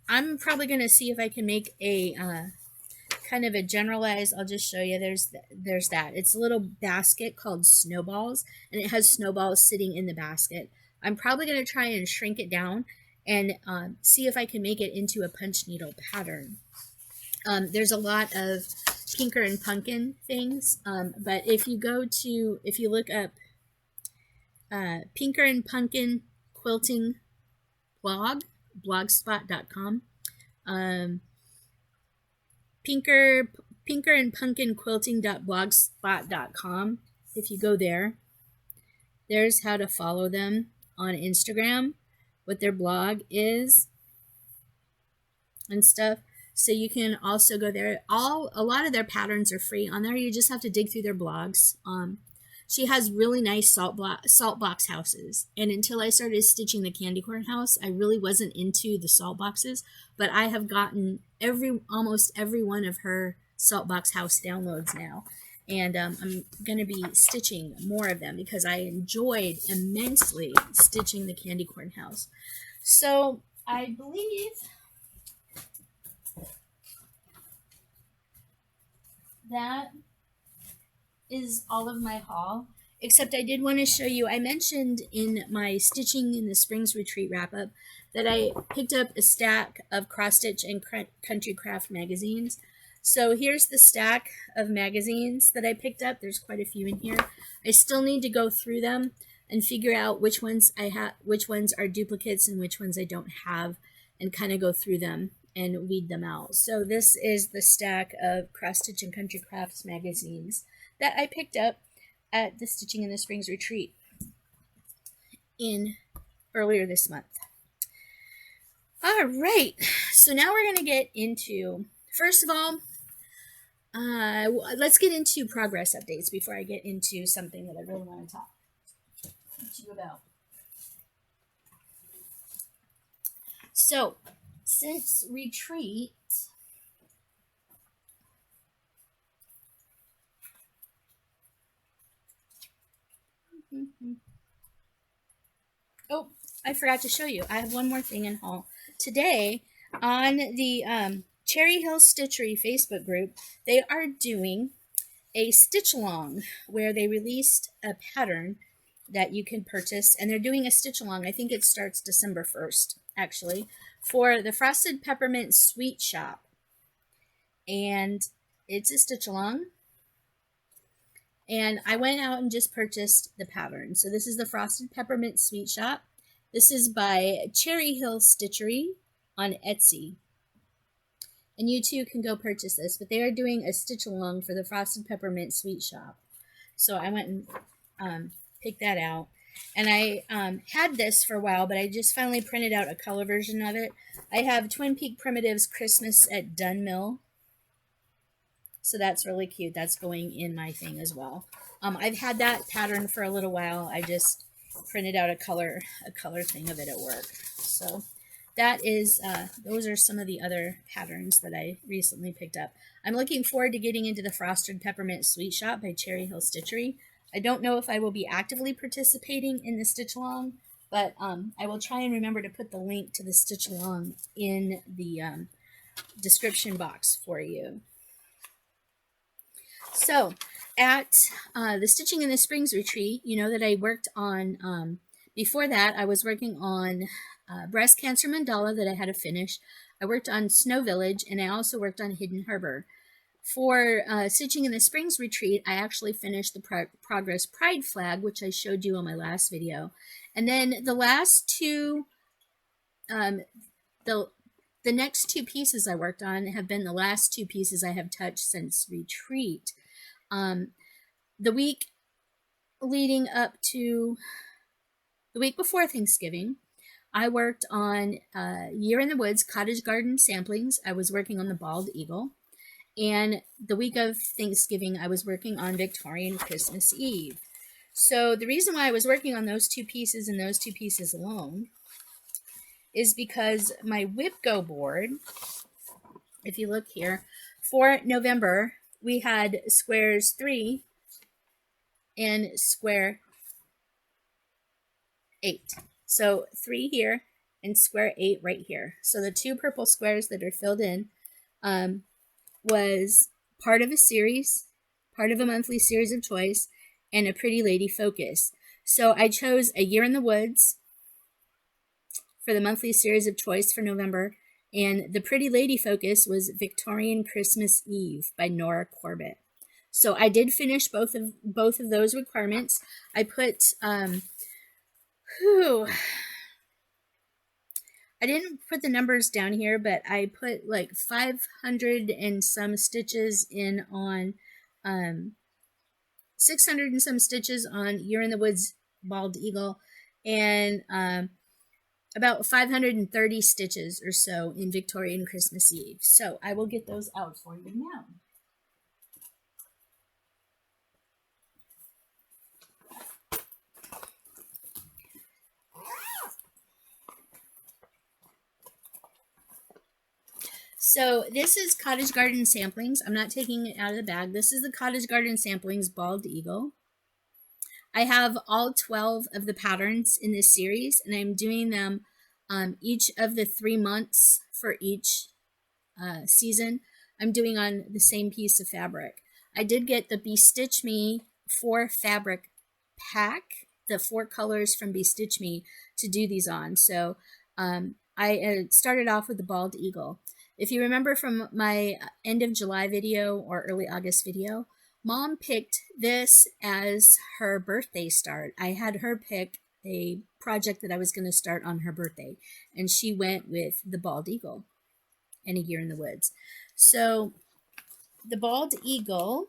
S1: I'm probably going to see if I can make a kind of a generalized, I'll just show you, there's that. It's a little basket called Snowballs, and it has snowballs sitting in the basket. I'm probably going to try and shrink it down and see if I can make it into a punch needle pattern. There's a lot of Pinker and Pumpkin things, but if you look up Pinker and Pumpkin Quilting blogspot.com, Pinker and Pumpkin Quilting.blogspot.com. If you go there, there's how to follow them on Instagram, what their blog is, and stuff. So you can also go there. A lot of their patterns are free on there. You just have to dig through their blogs. She has really nice salt box houses. And until I started stitching the candy corn house, I really wasn't into the salt boxes. But I have gotten almost every one of her salt box house downloads now. And I'm going to be stitching more of them because I enjoyed immensely stitching the candy corn house. So I believe that is all of my haul, except I did want to show you, I mentioned in my Stitching in the Springs Retreat wrap-up that I picked up a stack of cross stitch and country craft magazines. So here's the stack of magazines that I picked up. There's quite a few in here. I still need to go through them and figure out which ones which ones are duplicates and which ones I don't have, and kind of go through them and weed them out. So this is the stack of cross stitch and country crafts magazines that I picked up at the Stitching in the Springs retreat earlier this month. All right, so now we're going to get into, first of all, let's get into progress updates before I get into something that I really want to talk to you about. So, since retreat, oh, I forgot to show you. I have one more thing in haul. Today, on the Cherry Hill Stitchery Facebook group, they are doing a stitch along where they released a pattern that you can purchase, and they're doing a stitch along. I think it starts December 1st, actually, for the Frosted Peppermint Sweet Shop. And it's a stitch along. And I went out and just purchased the pattern. So this is the Frosted Peppermint Sweet Shop. This is by Cherry Hill Stitchery on Etsy. And you too can go purchase this. But they are doing a stitch along for the Frosted Peppermint Sweet Shop. So I went and picked that out. And I had this for a while, but I just finally printed out a color version of it. I have Twin Peak Primitives Christmas at Dunn Mill. So that's really cute. That's going in my thing as well. I've had that pattern for a little while. I just printed out a color thing of it at work. So that is, those are some of the other patterns that I recently picked up. I'm looking forward to getting into the Frosted Peppermint Sweet Shop by Cherry Hill Stitchery. I don't know if I will be actively participating in the stitch along, but I will try and remember to put the link to the stitch along in the description box for you. So at the Stitching in the Springs retreat, you know that I worked on, before that I was working on Breast Cancer Mandala that I had to finish. I worked on Snow Village, and I also worked on Hidden Harbor. For Stitching in the Springs retreat, I actually finished the Progress Pride flag, which I showed you on my last video. And then the last two, the next two pieces I worked on have been the last two pieces I have touched since retreat. The week leading up to the week before Thanksgiving, I worked on Year in the Woods Cottage Garden Samplings. I was working on the Bald Eagle. And the week of Thanksgiving, I was working on Victorian Christmas Eve. So the reason why I was working on those two pieces and those two pieces alone is because my whip go board, if you look here, for November, we had squares 3 and square 8. So 3 here and square 8 right here. So the 2 purple squares that are filled in was part of a series, part of a monthly series of choice, and a Pretty Lady focus. So I chose A Year in the Woods for the monthly series of choice for November, and the Pretty Lady focus was Victorian Christmas Eve by Nora Corbett. So I did finish both of those requirements. I put I didn't put the numbers down here, but I put like 500 and some stitches in on 600 and some stitches on Year in the Woods Bald Eagle, and about 530 stitches or so in Victorian Christmas Eve. So I will get those out for you now. So this is Cottage Garden Samplings. I'm not taking it out of the bag. This is the Cottage Garden Samplings Bald Eagle. I have all 12 of the patterns in this series, and I'm doing them each of the 3 months for each season. I'm doing on the same piece of fabric. I did get the Bestitch Me 4 fabric pack, the 4 colors from Bestitch Me, to do these on. So I started off with the Bald Eagle. If you remember from my end of July video or early August video, Mom picked this as her birthday start. I had her pick a project that I was going to start on her birthday, and she went with the Bald Eagle and A Year in the Woods. So the Bald Eagle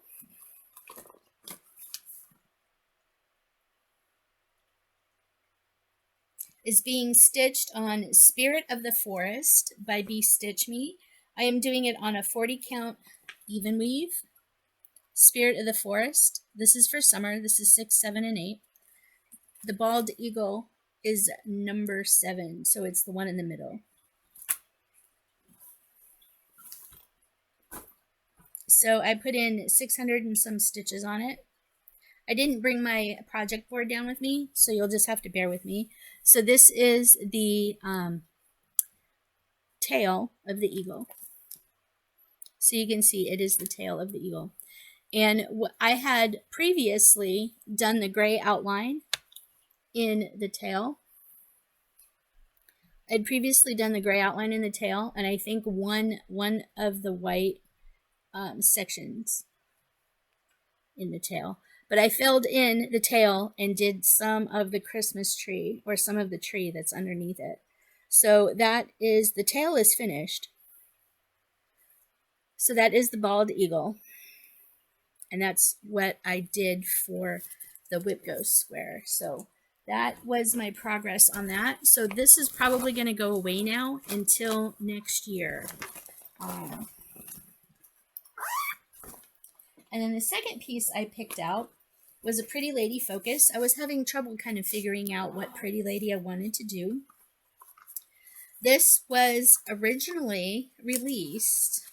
S1: is being stitched on Spirit of the Forest by Bestitch Me. I am doing it on a 40 count even weave. Spirit of the Forest. This is for summer. This is 6, 7, and 8. The Bald Eagle is number 7, so it's the one in the middle. So I put in 600 and some stitches on it. I didn't bring my project board down with me, so you'll just have to bear with me. So this is the tail of the eagle. So you can see it is the tail of the eagle. And I had previously done the gray outline in the tail. I'd previously done the gray outline in the tail, and I think one of the white sections in the tail. But I filled in the tail and did some of the Christmas tree, or some of the tree that's underneath it. So that is, the tail is finished. So that is the Bald Eagle. And that's what I did for the Whip Ghost square. So that was my progress on that. So this is probably going to go away now until next year. And then the second piece I picked out was a Pretty Lady focus. I was having trouble kind of figuring out what Pretty Lady I wanted to do. This was originally released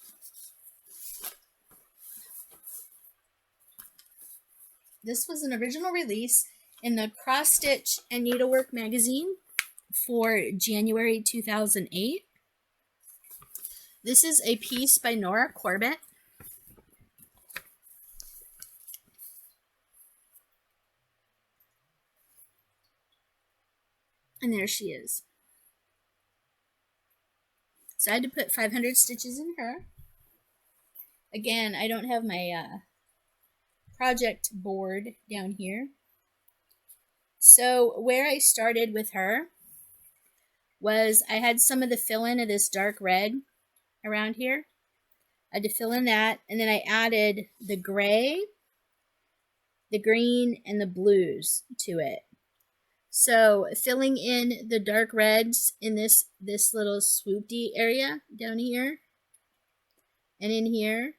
S1: an original release in the Cross Stitch and Needlework magazine for January 2008. This is a piece by Nora Corbett. And there she is. So I had to put 500 stitches in her. Again, I don't have my project board down here. So where I started with her was I had some of the fill-in of this dark red around here. I had to fill in that, and then I added the gray, the green, and the blues to it. So filling in the dark reds in this little swoopy area down here and in here.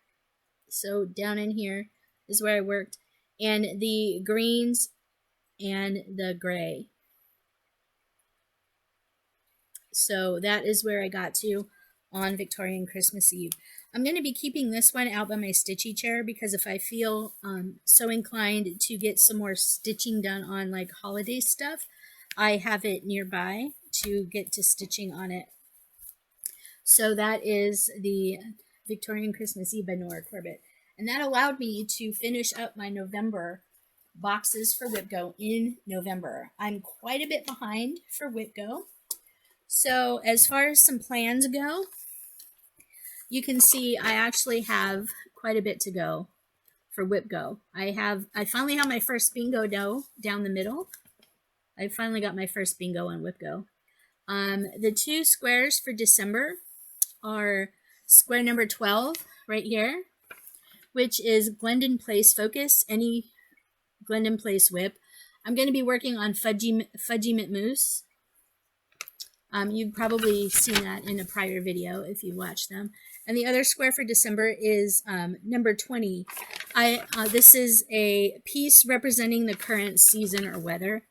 S1: So down in here is where I worked. And the greens and the gray. So that is where I got to on Victorian Christmas Eve. I'm going to be keeping this one out by my stitchy chair because if I feel so inclined to get some more stitching done on like holiday stuff, I have it nearby to get to stitching on it. So that is the Victorian Christmas Eve by Nora Corbett. And that allowed me to finish up my November boxes for WIP Go in November. I'm quite a bit behind for WIP Go. So as far as some plans go, you can see I actually have quite a bit to go for WIP Go. I finally have my first bingo down the middle. I finally got my first bingo on WIP Go. The two squares for December are square number 12 right here, which is Glendon Place Focus, any Glendon Place WIP. I'm going to be working on Fudgy Mint Mousse. You've probably seen that in a prior video if you watched them. And the other square for December is number 20. This is a piece representing the current season or weather.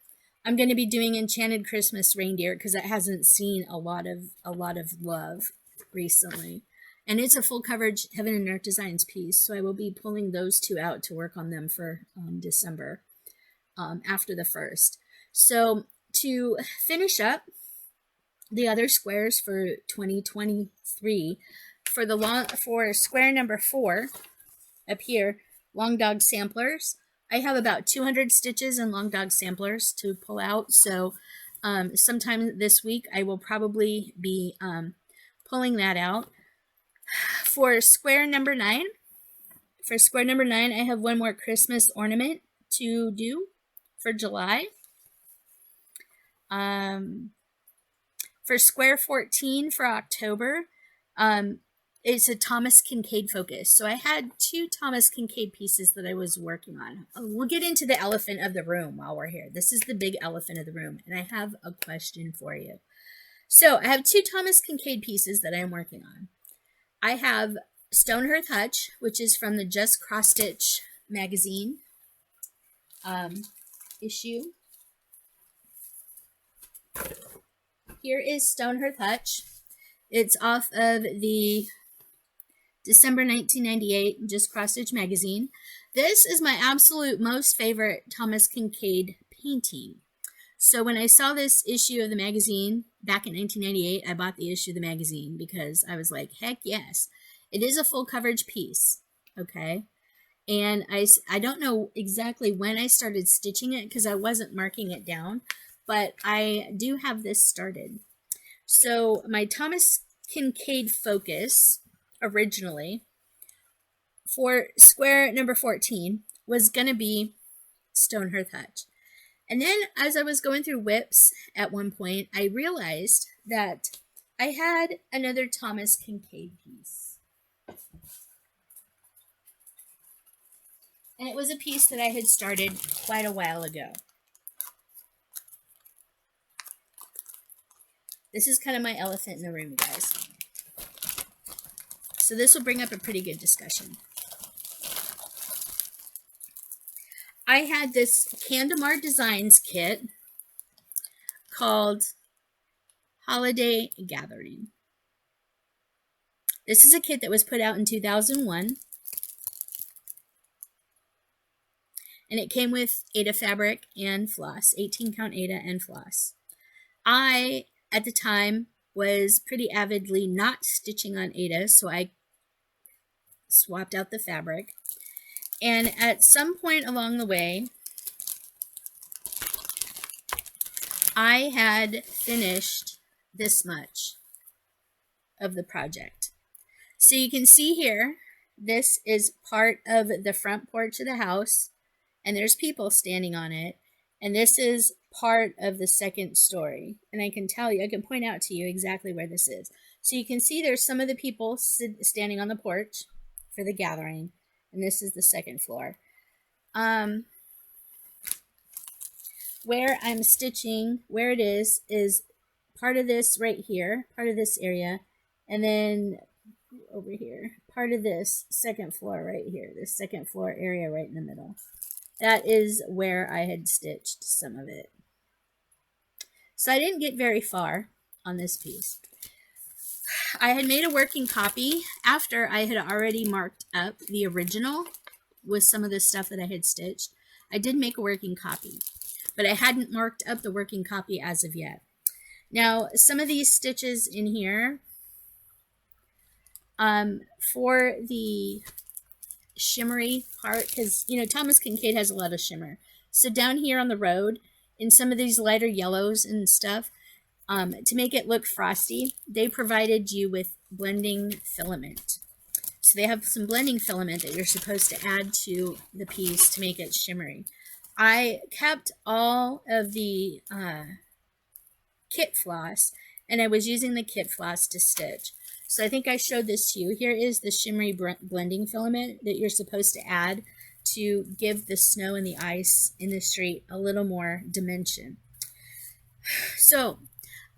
S1: I'm going to be doing Enchanted Christmas Reindeer because it hasn't seen a lot of love recently. And it's a full coverage Heaven and Earth Designs piece, so I will be pulling those two out to work on them for December after the 1st. So to finish up the other squares for 2023, for square number 4 up here, Long Dog Samplers, I have about 200 stitches in Long Dog Samplers to pull out. So sometime this week I will probably be pulling that out. For square number 9, I have one more Christmas ornament to do for July. For square 14 for October, it's a Thomas Kincaid focus. So I had 2 Thomas Kincaid pieces that I was working on. We'll get into the elephant of the room while we're here. This is the big elephant of the room, and I have a question for you. So I have 2 Thomas Kincaid pieces that I'm working on. I have Stonehearth Hutch, which is from the Just Cross Stitch magazine issue. Here is Stonehearth Hutch. It's off of the December 1998 Just Cross Stitch magazine. This is my absolute most favorite Thomas Kincaid painting. So when I saw this issue of the magazine back in 1998, I bought the issue of the magazine because I was like, heck yes. It is a full coverage piece, okay? And I don't know exactly when I started stitching it because I wasn't marking it down, but I do have this started. So my Thomas Kincaid focus originally for square number 14 was going to be Stonehearth Hutch. And then as I was going through WIPs at one point, I realized that I had another Thomas Kincaid piece. And it was a piece that I had started quite a while ago. This is kind of my elephant in the room, guys. So this will bring up a pretty good discussion. I had this Candemar Designs kit called Holiday Gathering. This is a kit that was put out in 2001. And it came with Aida fabric and floss, 18 count Aida and floss. I, at the time, was pretty avidly not stitching on Aida, so I swapped out the fabric. And at some point along the way, I had finished this much of the project. So you can see here, this is part of the front porch of the house, and there's people standing on it. And this is part of the second story. And I can tell you, I can point out to you exactly where this is. So you can see there's some of the people standing on the porch for the gathering. And this is the second floor. Where I'm stitching, where it is part of this right here, part of this area. And then over here, part of this second floor right here, this second floor area right in the middle. that is where I had stitched some of it. So I didn't get very far on this piece. I had made a working copy after I had already marked up the original with some of the stuff that I had stitched. I did make a working copy, but I hadn't marked up the working copy as of yet. Now, some of these stitches in here, for the shimmery part, because, you know, Thomas Kincaid has a lot of shimmer. So down here on the road, in some of these lighter yellows and stuff, to make it look frosty, they provided you with blending filament. So they have some blending filament that you're supposed to add to the piece to make it shimmery. I kept all of the kit floss, and I was using the kit floss to stitch. So I think I showed this to you. Here is the shimmery blending filament that you're supposed to add to give the snow and the ice in the street a little more dimension. So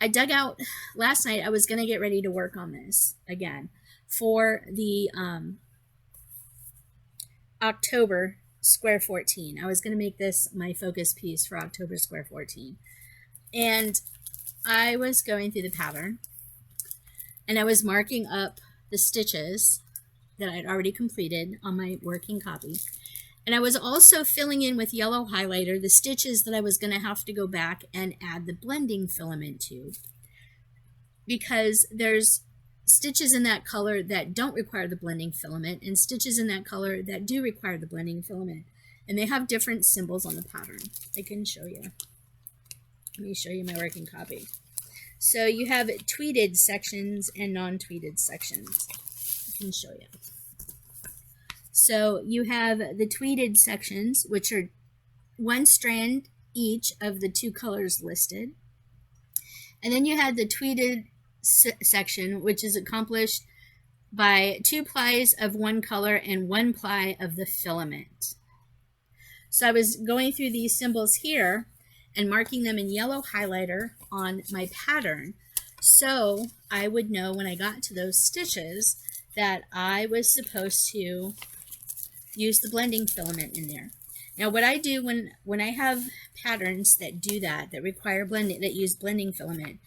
S1: I dug out last night. I was going to get ready to work on this again for the October square 14. I was going to make this my focus piece for October square 14. And I was going through the pattern, and I was marking up the stitches that I'd already completed on my working copy. And I was also filling in with yellow highlighter the stitches that I was going to have to go back and add the blending filament to, because there's stitches in that color that don't require the blending filament and stitches in that color that do require the blending filament. And they have different symbols on the pattern. I can show you. Let me show you my working copy. So you have tweeted sections and non-tweeted sections. I can show you. So you have the tweeted sections, which are one strand each of the two colors listed. And then you have the tweeted section, which is accomplished by 2 plies of one color and 1 ply of the filament. So I was going through these symbols here and marking them in yellow highlighter on my pattern, so I would know when I got to those stitches that I was supposed to use the blending filament in there. Now what I do when I have patterns that do that require blending, that use blending filament,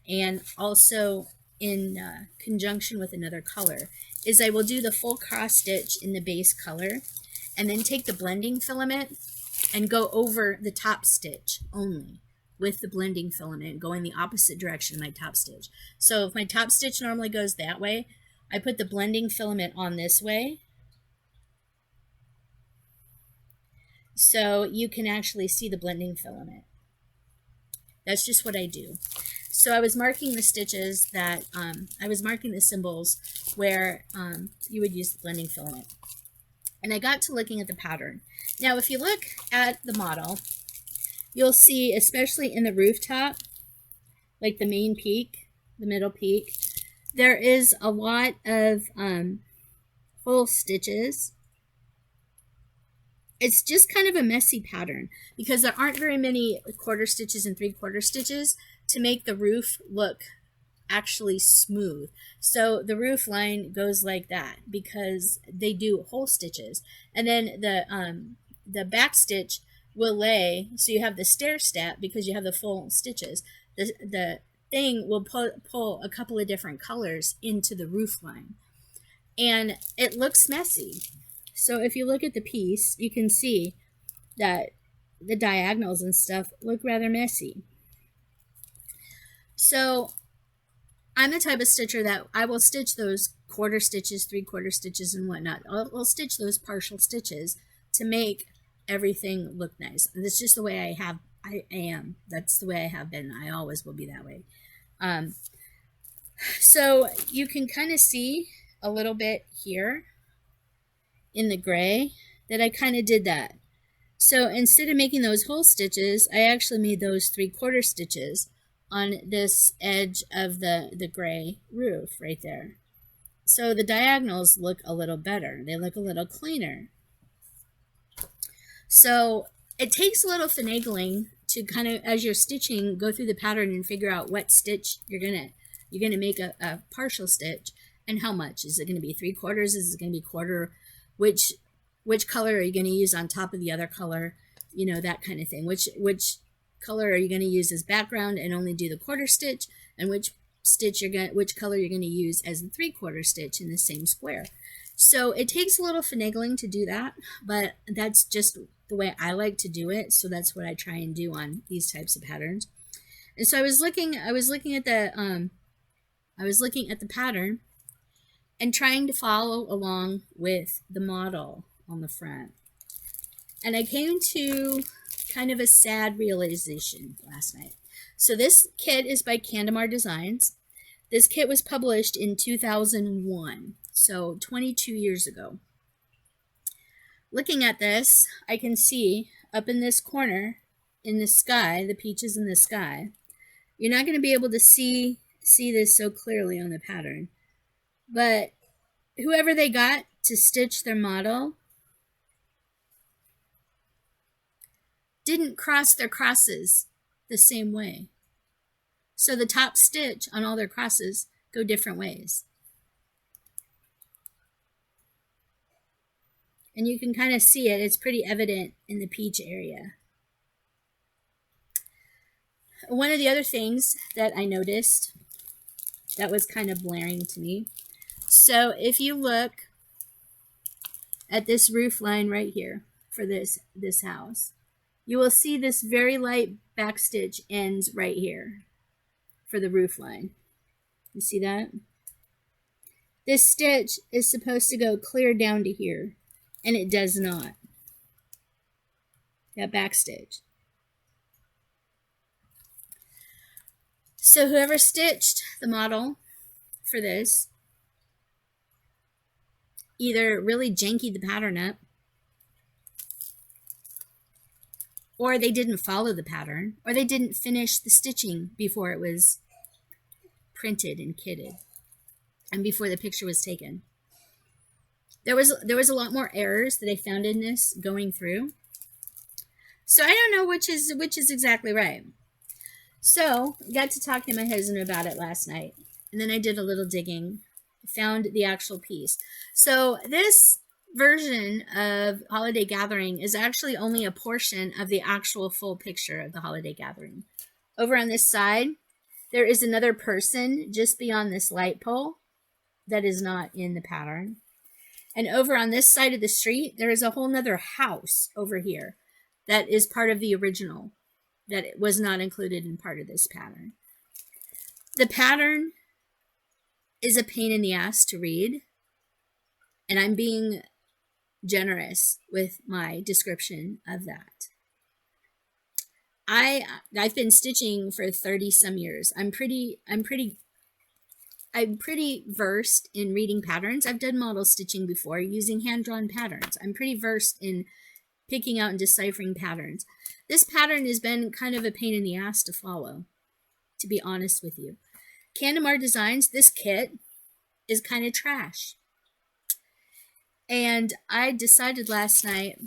S1: and also in conjunction with another color, is I will do the full cross stitch in the base color and then take the blending filament and go over the top stitch only with the blending filament, going the opposite direction of my top stitch. So if my top stitch normally goes that way, I put the blending filament on this way, so you can actually see the blending filament. That's just what I do. So I was marking the stitches that, I was marking the symbols where you would use the blending filament. And I got to looking at the pattern. Now, if you look at the model, you'll see, especially in the rooftop, like the main peak, the middle peak, there is a lot of full stitches. It's just kind of a messy pattern because there aren't very many quarter stitches and 3/4 stitches to make the roof look actually smooth. So the roof line goes like that because they do whole stitches, and then the back stitch will lay, so you have the stair step because you have the full stitches. The thing will pull a couple of different colors into the roof line, and it looks messy. So if you look at the piece, you can see that the diagonals and stuff look rather messy. So I'm the type of stitcher that I will stitch those quarter stitches, 3/4 stitches, and whatnot. I'll stitch those partial stitches to make everything look nice. And that's just the way I am. That's the way I have been. I always will be that way. So you can kind of see a little bit here in the gray that I kind of did that. So instead of making those whole stitches, I actually made those 3/4 stitches on this edge of the gray roof right there. So the diagonals look a little better. They look a little cleaner. So it takes a little finagling to kind of, as you're stitching, go through the pattern and figure out what stitch you're gonna make a partial stitch and how much. Is it gonna be 3/4? Is it gonna be quarter? Which which color are you going to use on top of the other color, you know, that kind of thing. Which color are you going to use as background and only do the quarter stitch, and which color you're going to use as the 3/4 stitch in the same square. So it takes a little finagling to do that, but that's just the way I like to do it. So that's what I try and do on these types of patterns. And so I was looking at the pattern and trying to follow along with the model on the front. And I came to kind of a sad realization last night. So this kit is by Candamar Designs. This kit was published in 2001, so 22 years ago. Looking at this, I can see up in this corner in the sky, the peaches in the sky. You're not going to be able to see this so clearly on the pattern, but whoever they got to stitch their model didn't cross their crosses the same way. So the top stitch on all their crosses go different ways. And you can kind of see it. It's pretty evident in the peach area. One of the other things that I noticed that was kind of blaring to me. So if you look at this roof line right here for this house, you will see this very light back stitch ends right here for the roof line. You see that? This stitch is supposed to go clear down to here, and it does not. That back stitch. So whoever stitched the model for this either really jankied the pattern up, or they didn't follow the pattern, or they didn't finish the stitching before it was printed and kitted and before the picture was taken. There was a lot more errors that I found in this going through. So I don't know which is exactly right. So I got to talk to my husband about it last night, and then I did a little digging, found the actual piece. So this version of Holiday Gathering is actually only a portion of the actual full picture of the Holiday Gathering. Over on this side, there is another person just beyond this light pole that is not in the pattern. And over on this side of the street, there is a whole nother house over here that is part of the original, that it was not included in part of this pattern. The pattern is a pain in the ass to read, and I'm being generous with my description of that. I've been stitching for 30 some years. I'm pretty versed in reading patterns. I've done model stitching before using hand-drawn patterns. I'm pretty versed in picking out and deciphering patterns. This pattern has been kind of a pain in the ass to follow, to be honest with you. Candamar Designs, this kit is kind of trash. And I decided last night,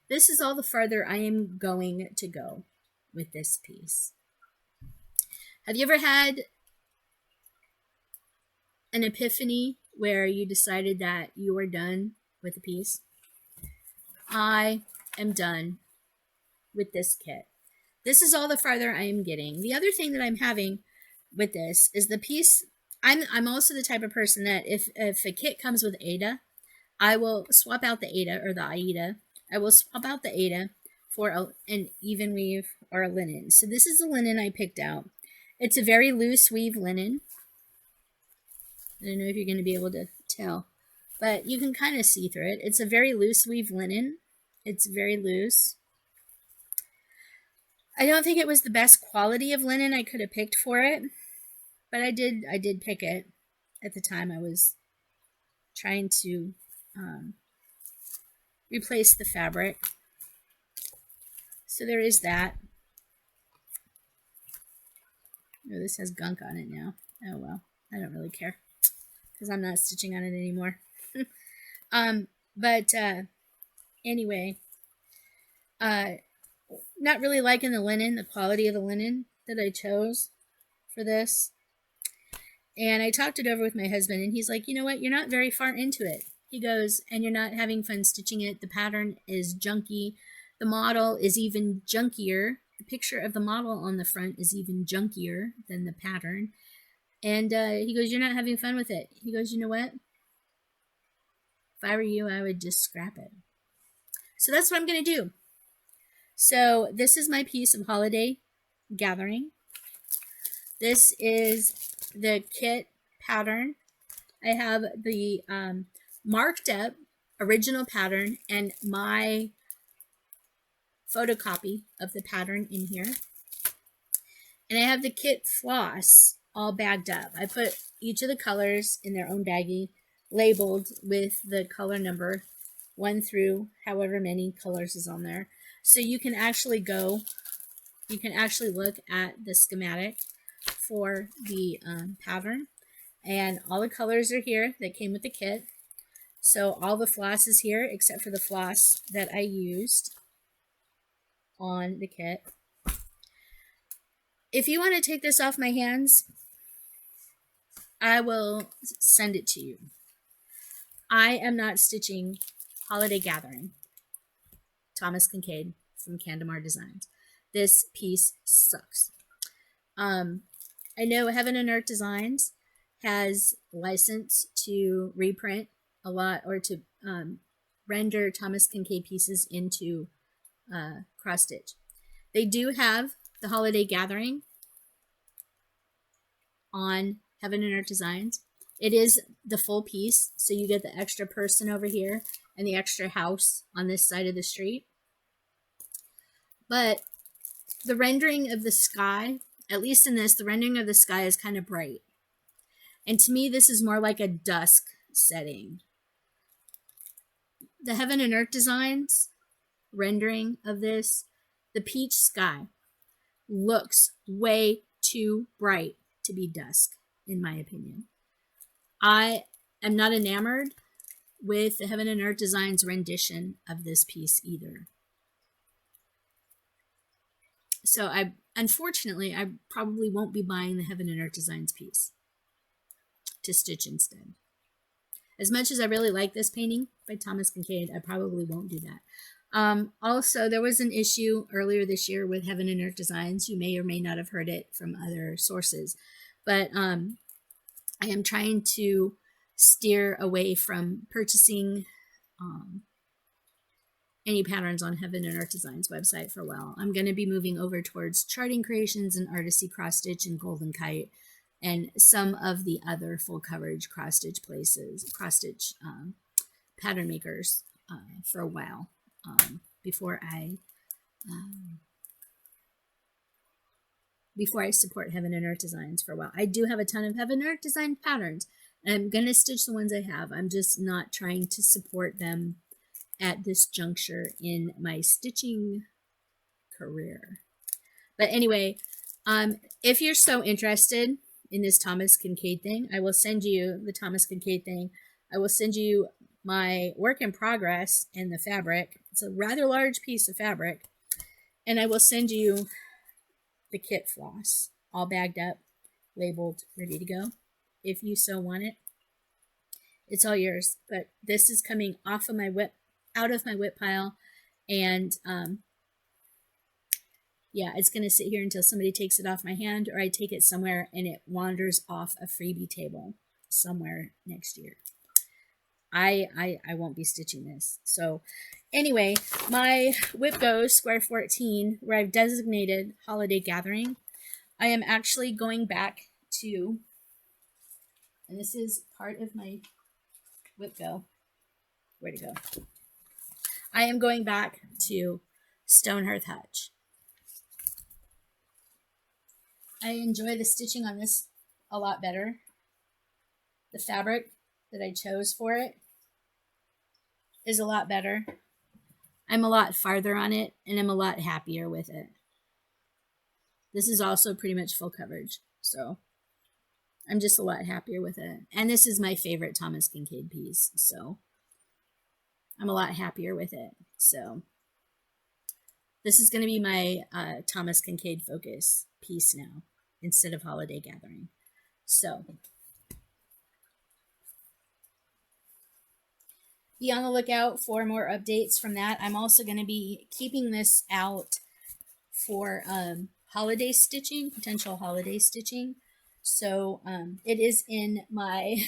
S1: this is all the farther I am going to go with this piece. Have you ever had an epiphany where you decided that you were done with a piece? I am done with this kit. This is all the farther I am getting. The other thing that I'm having with this is the piece. I'm also the type of person that if a kit comes with Aida, I will swap out the Aida or the Aida. I will swap out the Aida for an even weave or a linen. So this is the linen I picked out. It's a very loose weave linen. I don't know if you're going to be able to tell, but you can kind of see through it. It's a very loose weave linen. It's very loose. I don't think it was the best quality of linen I could have picked for it, but I did pick it at the time I was trying to replace the fabric. So there is that. Oh, this has gunk on it now. Oh well, I don't really care because I'm not stitching on it anymore. Anyway, not really liking the linen, the quality of the linen that I chose for this. And I talked it over with my husband, and he's like, you know what, you're not very far into it. he goes, and you're not having fun stitching it. The pattern is junky. The model is even junkier. The picture of the model on the front is even junkier than the pattern. And he goes, you're not having fun with it. He goes, you know what? If I were you, I would just scrap it. So that's what I'm going to do. So this is my piece of holiday gathering. This is the kit pattern. I have the marked up original pattern and my photocopy of the pattern in here. And I have the kit floss all bagged up. I put each of the colors in their own baggie, labeled with the color number 1 through however many colors is on there. So you can actually look at the schematic for the pattern, and all the colors are here that came with the kit. So all the floss is here except for the floss that I used on the kit. If you want to take this off my hands, I will send it to you. I am not stitching Holiday Gathering, Thomas Kincaid from Candamar Designs. This piece sucks. I know Heaven and Earth Designs has license to reprint a lot, or to render Thomas Kincaid pieces into cross stitch. They do have the Holiday Gathering on Heaven and Earth Designs. It is the full piece, so you get the extra person over here and the extra house on this side of the street. But the rendering of the sky, at least in this, the rendering of the sky is kind of bright. And to me, this is more like a dusk setting. The Heaven and Earth Designs rendering of this, the peach sky, looks way too bright to be dusk, in my opinion. I am not enamored with the Heaven and Earth Designs rendition of this piece either. So unfortunately, I probably won't be buying the Heaven and Earth Designs piece to stitch instead. As much as I really like this painting by Thomas Kincaid, I probably won't do that. Also, there was an issue earlier this year with Heaven and Earth Designs. You may or may not have heard it from other sources, but I am trying to steer away from purchasing any patterns on Heaven and Earth Designs website for a while. I'm going to be moving over towards Charting Creations and Artisy Cross Stitch and Golden Kite and some of the other full coverage cross stitch places, cross stitch pattern makers for a while before I support Heaven and Earth Designs for a while. I do have a ton of Heaven and Earth Design patterns, and I'm going to stitch the ones I have. I'm just not trying to support them at this juncture in my stitching career. But anyway, if you're so interested in this Thomas Kincaid thing, I will send you the Thomas Kincaid thing. I will send you my work in progress and the fabric. It's a rather large piece of fabric. And I will send you the kit floss, all bagged up, labeled, ready to go. If you so want it, it's all yours. But this is coming off of my whip, out of my whip pile, and yeah, it's going to sit here until somebody takes it off my hand, or I take it somewhere and it wanders off a freebie table somewhere next year. I won't be stitching this. So anyway, my whip goes square 14, where I've designated Holiday Gathering. I am actually going back to, and this is part of my whip go. Where'd it go? I am going back to Stonehearth Hutch. I enjoy the stitching on this a lot better. The fabric that I chose for it is a lot better. I'm a lot farther on it, and I'm a lot happier with it. This is also pretty much full coverage, so I'm just a lot happier with it. And this is my favorite Thomas Kincaid piece, so I'm a lot happier with it. So this is going to be my Thomas Kincaid focus piece now, instead of Holiday Gathering. So be on the lookout for more updates from that. I'm also going to be keeping this out for holiday stitching, potential holiday stitching. So it is in my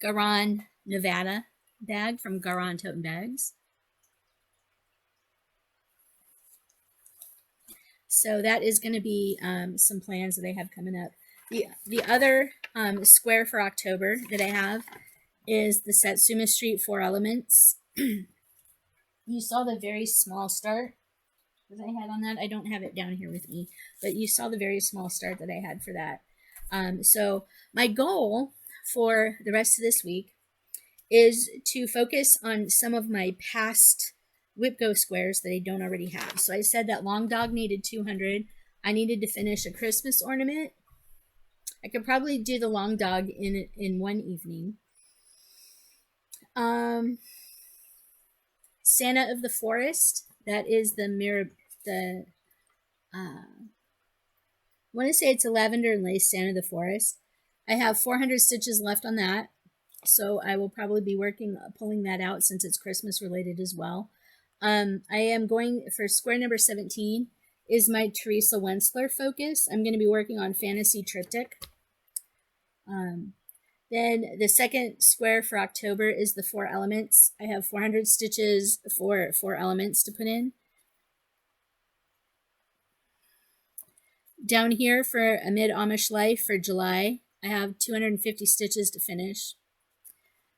S1: Garon, Nevada bag from Garon Tote Bags. So that is going to be some plans that I have coming up. The other square for October that I have is the Satsuma Street 4 Elements. You saw the very small start that I had on that. I don't have it down here with me, but you saw the very small start that I had for that. So my goal for the rest of this week is to focus on some of my past Whip Go squares that I don't already have. So I said that Long Dog needed 200. I needed to finish a Christmas ornament. I could probably do the Long Dog in one evening. Santa of the Forest, that is the mirror, I want to say it's a lavender and lace Santa of the Forest. I have 400 stitches left on that, so I will probably be pulling that out since it's Christmas related as well. I am going for square number 17 is my Teresa Wentzler focus. I'm going to be working on Fantasy Triptych. Then the second square for October is the 4 elements. I have 400 stitches for 4 elements to put in. Down here for Amid Amish Life for July, I have 250 stitches to finish.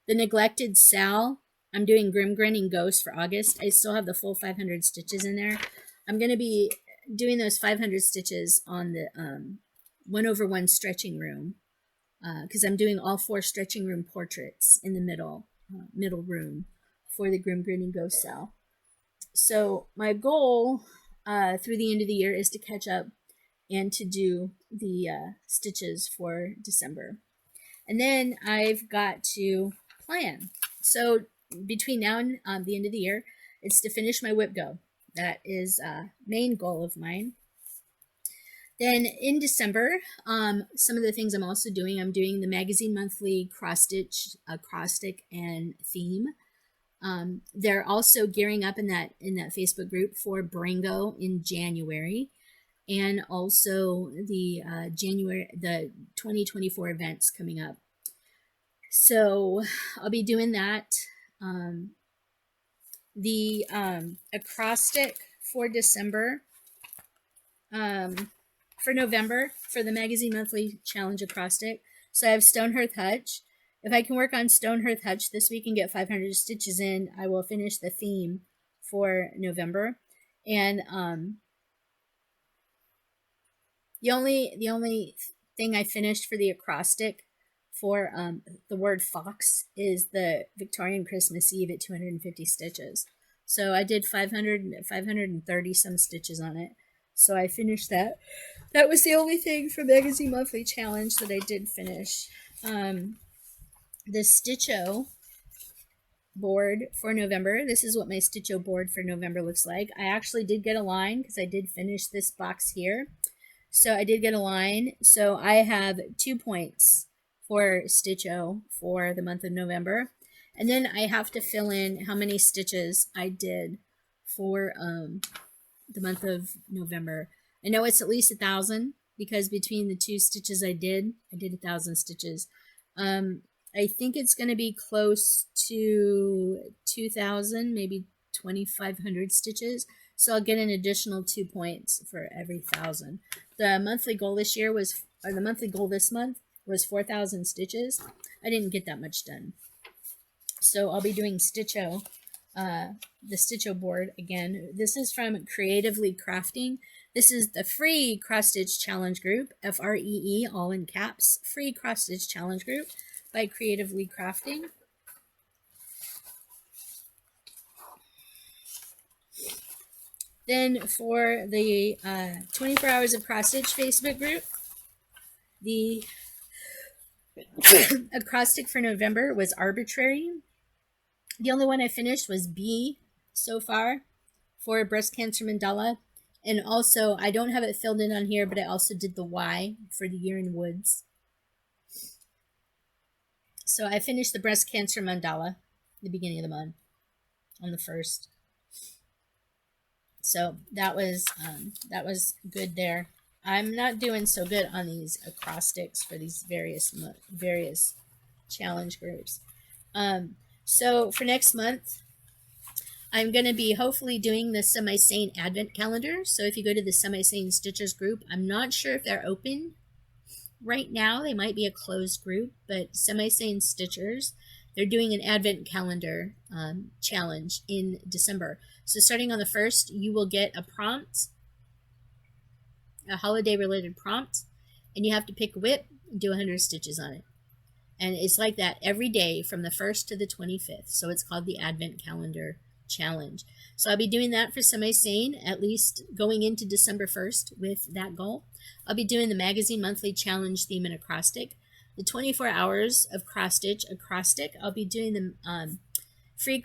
S1: The Neglected Sal, I'm doing Grim Grinning Ghost for August. I still have the full 500 stitches in there. I'm going to be doing those 500 stitches on the 1/1 stretching room because I'm doing all 4 stretching room portraits in the middle room for the Grim Grinning Ghost Sal. So my goal through the end of the year is to catch up and to do the stitches for December. And then I've got to plan. So between now and the end of the year, it's to finish my Whip Go. That is a main goal of mine. Then in December, some of the things I'm also doing, I'm doing the Magazine Monthly cross stitch, acrostic, and theme. They're also gearing up in that Facebook group for Bringo in January, and also the 2024 events coming up. So I'll be doing that. The acrostic for December, for November, for the Magazine Monthly Challenge acrostic. So I have Stonehearth Hutch. If I can work on Stonehearth Hutch this week and get 500 stitches in, I will finish the theme for November. And the only thing I finished for the acrostic for the word fox is the Victorian Christmas Eve at 250 stitches. So I did 530 some stitches on it. So I finished that. That was the only thing for Magazine Monthly Challenge that I did finish. The Stitcho board for November. This is what my Stitcho board for November looks like. I actually did get a line because I did finish this box here. So I did get a line. So I have 2 points for Stitcho for the month of November. And then I have to fill in how many stitches I did for the month of November. I know it's at least 1,000 because between the 2 stitches I did 1,000 stitches. I think it's going to be close to 2,000, maybe 2,500 stitches. So I'll get an additional 2 points for every 1,000. The monthly goal this year was, or the monthly goal this month was 4,000 stitches. I didn't get that much done. So I'll be doing Stitcho, the Stitcho board again. This is from Creatively Crafting. This is the free cross stitch challenge group, FREE, all in caps, free cross stitch challenge group by Creatively Crafting. Then for the 24 Hours of Cross Stitch Facebook group, the acrostic for November was Arbitrary. The only one I finished was B so far for Breast Cancer Mandala. And also, I don't have it filled in on here, but I also did the Y for the Year in Woods. So I finished the Breast Cancer Mandala. the beginning of the month on the 1st. So that was good there. I'm not doing so good on these acrostics for these various challenge groups. So for next month, I'm going to be hopefully doing the Semi-Sane Advent Calendar. So if you go to the Semi-Sane Stitchers group, I'm not sure if they're open right now. They might be a closed group, but Semi-Sane Stitchers, they're doing an Advent Calendar challenge in December. So starting on the 1st, you will get a prompt, a holiday-related prompt, and you have to pick a WIP and do 100 stitches on it. And it's like that every day from the 1st to the 25th. So it's called the Advent Calendar Challenge. So I'll be doing that for Semi-Sane, at least going into December 1st with that goal. I'll be doing the Magazine Monthly Challenge theme and acrostic, the 24 hours of cross stitch acrostic. I'll be doing the free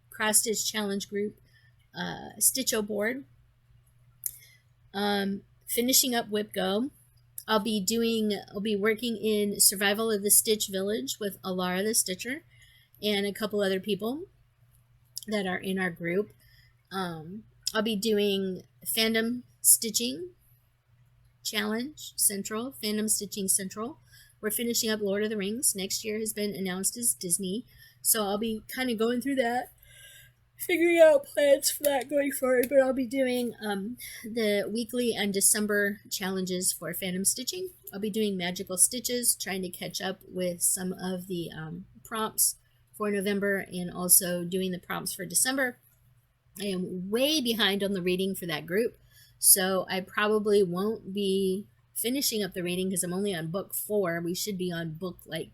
S1: cross stitch challenge group Stitcho board. Finishing up WIP Go. I'll be working in Survival of the Stitch Village with Alara the Stitcher and a couple other people that are in our group. I'll be doing Fandom Stitching Challenge Central, Fandom Stitching Central. We're finishing up Lord of the Rings. Next year has been announced as Disney. So I'll be kind of going through that, figuring out plans for that going forward, but I'll be doing the weekly and December challenges for Fandom Stitching. I'll be doing Magical Stitches, trying to catch up with some of the prompts for November and also doing the prompts for December. I am way behind on the reading for that group, so I probably won't be finishing up the reading because I'm only on book 4. We should be on book like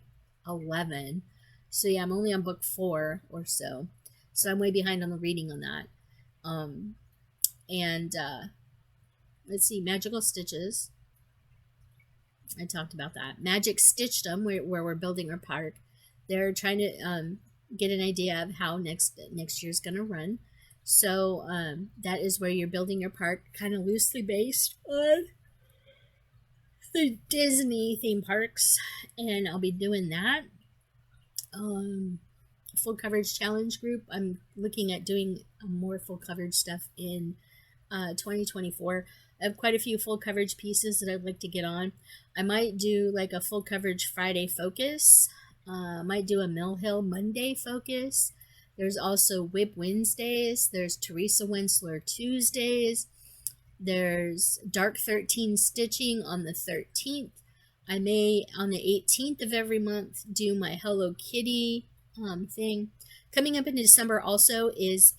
S1: 11. So yeah, I'm only on book 4 or so. So I'm way behind on the reading on that. Let's see, Magical Stitches. I talked about that. Magic Stitchdom, where we're building our park. They're trying to get an idea of how next year's going to run. So that is where you're building your park, kind of loosely based on the Disney theme parks. And I'll be doing that. Full coverage challenge group. I'm looking at doing more full coverage stuff in 2024. I have quite a few full coverage pieces that I'd like to get on. I might do like a full coverage Friday focus. Might do a Mill Hill Monday focus. There's also WIP Wednesdays. There's Teresa Wensler Tuesdays. There's Dark 13 Stitching on the 13th. I may, on the 18th of every month, do my Hello Kitty thing. Coming up in December also is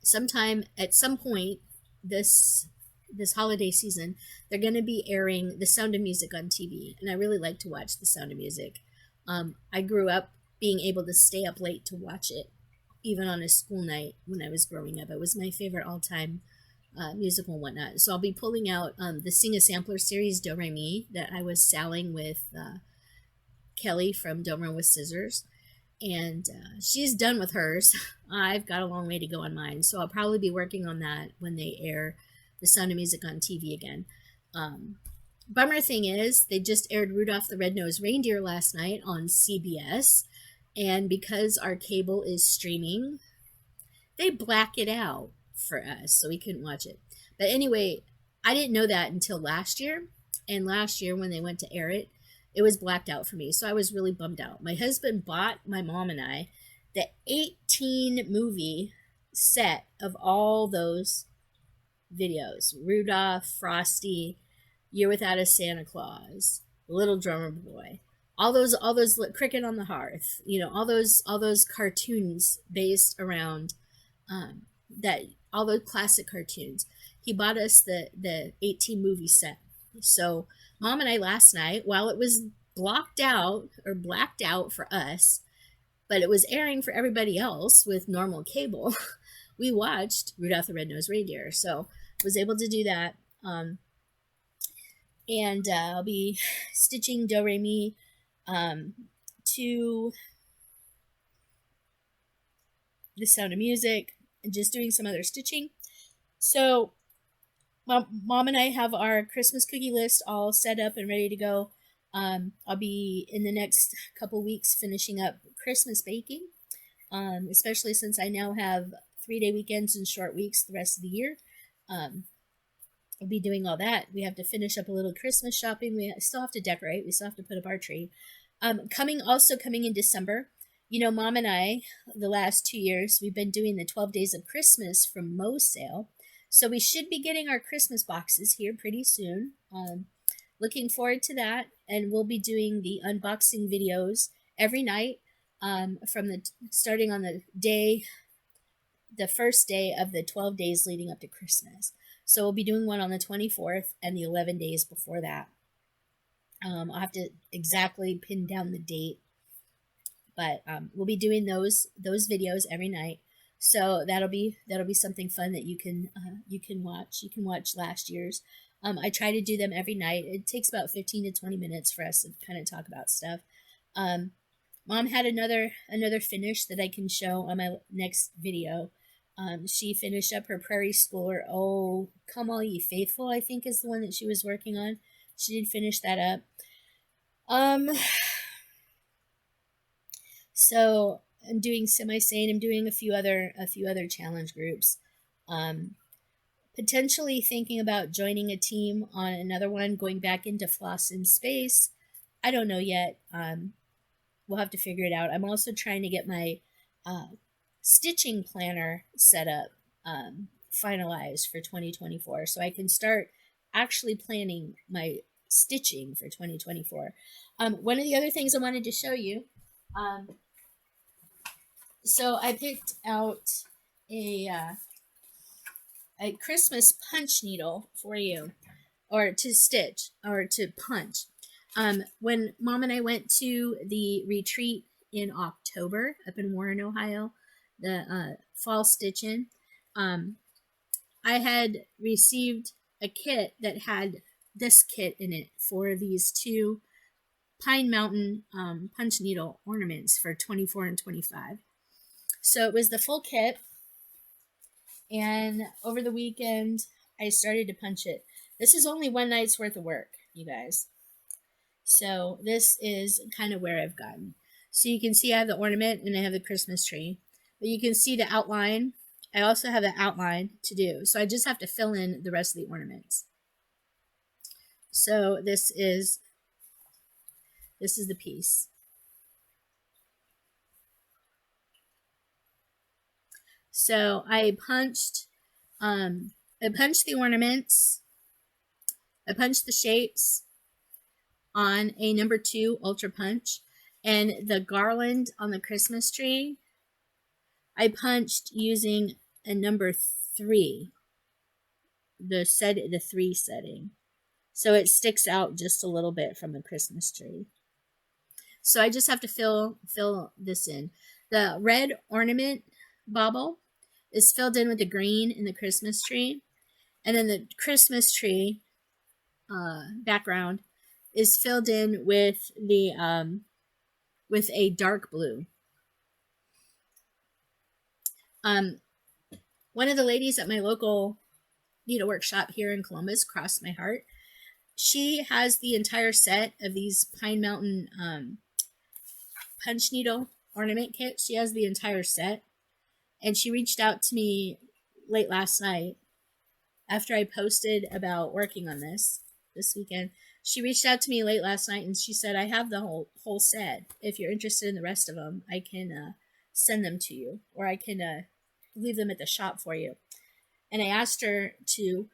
S1: sometime at some point this holiday season, they're going to be airing The Sound of Music on TV, and I really like to watch The Sound of Music. I grew up being able to stay up late to watch it, even on a school night when I was growing up. It was my favorite all-time musical and whatnot. So I'll be pulling out the Sing a Sampler series Do Re Mi that I was selling with Kelly from Don't Run with Scissors, and she's done with hers. I've got a long way to go on mine, so I'll probably be working on that when they air The Sound of Music on TV again. Bummer thing is, they just aired Rudolph the Red-Nosed Reindeer last night on CBS, and because our cable is streaming, they black it out for us, so we couldn't watch it. But anyway, I didn't know that until last year, and last year when they went to air it, it was blacked out for me, so I was really bummed out. My husband bought my mom and I the 18 movie set of all those videos: Rudolph, Frosty, Year Without a Santa Claus, Little Drummer Boy, all those Cricket on the Hearth, all those cartoons based around all those classic cartoons. He bought us the 18 movie set. So Mom and I last night, while it was blacked out for us, but it was airing for everybody else with normal cable, we watched Rudolph the Red-Nosed Reindeer. So was able to do that. And I'll be stitching Do Re Mi to The Sound of Music and just doing some other stitching. So Mom and I have our Christmas cookie list all set up and ready to go. I'll be in the next couple weeks finishing up Christmas baking, especially since I now have 3-day weekends and short weeks the rest of the year. Um, I'll be doing all that. We have to finish up a little Christmas shopping. We still have to decorate. We still have to put up our tree. Coming in December, you know, Mom and I, the last 2 years, we've been doing the 12 Days of Christmas from Moe's sale. So we should be getting our Christmas boxes here pretty soon. Looking forward to that. And we'll be doing the unboxing videos every night starting on the first day of the 12 days leading up to Christmas. So we'll be doing one on the 24th and the 11 days before that. I'll have to exactly pin down the date, but we'll be doing those videos every night. So that'll be something fun that you can watch. You can watch last year's. I try to do them every night. It takes about 15 to 20 minutes for us to kind of talk about stuff. Mom had another finish that I can show on my next video. She finished up her Prairie Schooler. Oh, Come All Ye Faithful, I think is the one that she was working on. She did finish that up. So I'm doing semi-sane. I'm doing a few other challenge groups. Potentially thinking about joining a team on another one, going back into Floss in Space. I don't know yet. We'll have to figure it out. I'm also trying to get my stitching planner set up, finalized for 2024, so I can start actually planning my stitching for 2024. One of the other things I wanted to show you, so I picked out a Christmas punch needle for you, or to stitch, or to punch. When Mom and I went to the retreat in October up in Warren, Ohio, the fall stitching, I had received a kit that had this kit in it for these 2 Pine Mountain punch needle ornaments for 24 and 25. So it was the full kit, and over the weekend I started to punch it. This is only one night's worth of work, you guys. So this is kind of where I've gotten. So you can see I have the ornament and I have the Christmas tree. But you can see the outline. I also have an outline to do. So I just have to fill in the rest of the ornaments. So this is the piece. So I punched the ornaments. I punched the shapes on a number 2 Ultra Punch, and the garland on the Christmas tree I punched using a number 3, the 3 setting, so it sticks out just a little bit from the Christmas tree. So I just have to fill this in. The red ornament bauble is filled in with the green in the Christmas tree, and then the Christmas tree background is filled in with the with a dark blue. One of the ladies at my local needlework shop here in Columbus, crossed my heart. She has the entire set of these Pine Mountain punch needle ornament kits. She has the entire set, and she reached out to me late last night after I posted about working on this weekend. She reached out to me late last night and she said, I have the whole set. If you're interested in the rest of them, I can send them to you, or I can leave them at the shop for you. And I asked her to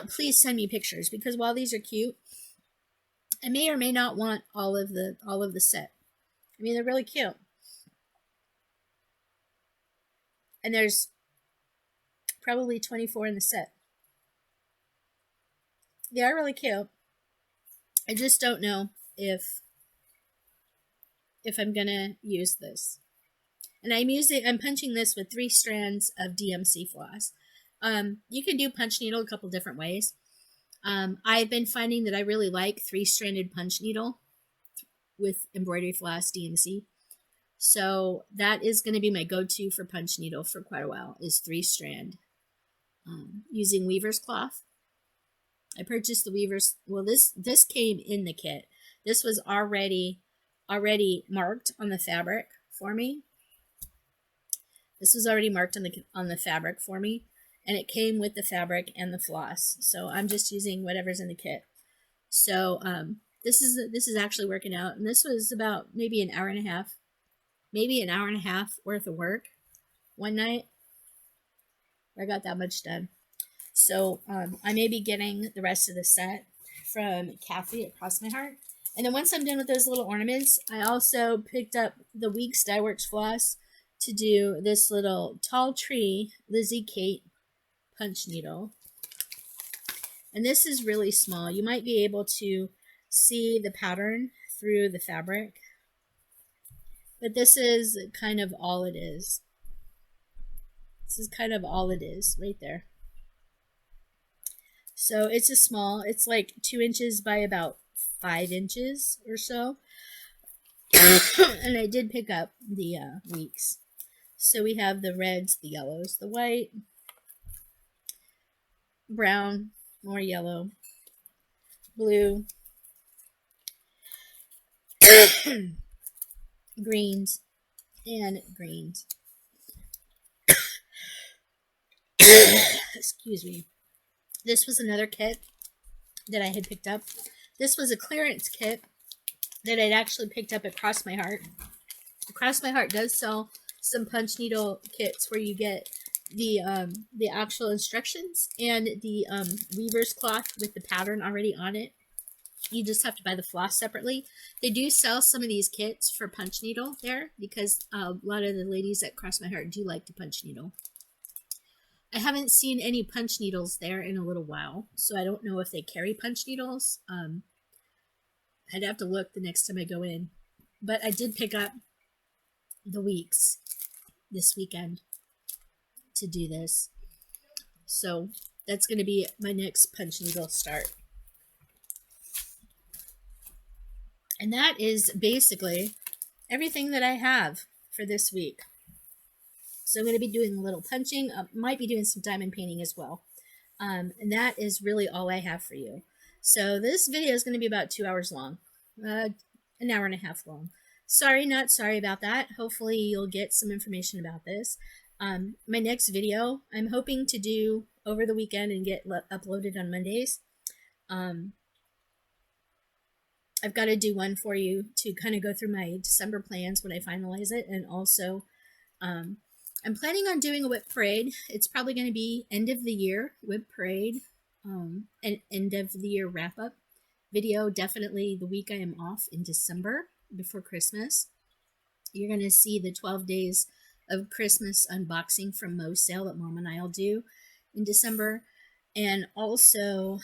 S1: please send me pictures, because while these are cute, I may or may not want all of the set. I mean, they're really cute. And there's probably 24 in the set. They are really cute. I just don't know if I'm gonna use this. And I'm punching this with 3 strands of DMC floss. You can do punch needle a couple different ways. I've been finding that I really like 3-stranded punch needle with embroidery floss DMC. So that is going to be my go-to for punch needle for quite a while, is 3-strand, using weaver's cloth. I purchased the weavers. Well, this came in the kit. This was already marked on the fabric for me. This was already marked on the fabric for me, and it came with the fabric and the floss. So I'm just using whatever's in the kit. So this is actually working out, and this was about maybe an hour and a half worth of work one night. I got that much done. So I may be getting the rest of the set from Kathy at Cross My Heart. And then once I'm done with those little ornaments, I also picked up the Weeks Dye Works floss to do this little tall tree Lizzie Kate punch needle. And this is really small. You might be able to see the pattern through the fabric, but this is kind of all it is. This is kind of all it is right there. So it's a small, it's like 2 inches by about 5 inches or so. And I did pick up the weeks. So we have the reds, the yellows, the white, brown, more yellow, blue, greens, and greens. Excuse me. This was another kit that I had picked up. This was a clearance kit that I'd actually picked up at Cross My Heart. Cross My Heart does sell some punch needle kits where you get the actual instructions and the weaver's cloth with the pattern already on it. You just have to buy the floss separately. They do sell some of these kits for punch needle there because a lot of the ladies at Cross My Heart do like to punch needle. I haven't seen any punch needles there in a little while, so I don't know if they carry punch needles. I'd have to look the next time I go in. But I did pick up the weeks this weekend to do this. So that's going to be my next punch needle start. And that is basically everything that I have for this week. So I'm going to be doing a little punching. Might be doing some diamond painting as well. And that is really all I have for you. So this video is going to be about 2 hours long. An hour and a half long. Sorry, not sorry about that. Hopefully you'll get some information about this. My next video, I'm hoping to do over the weekend and get uploaded on Mondays. I've got to do one for you to kind of go through my December plans when I finalize it. And also, I'm planning on doing a whip parade. It's probably going to be end of the year whip parade, an end of the year wrap up video. Definitely the week I am off in December before Christmas. You're going to see the 12 days of Christmas unboxing from Mo's sale that Mom and I'll do in December. And also,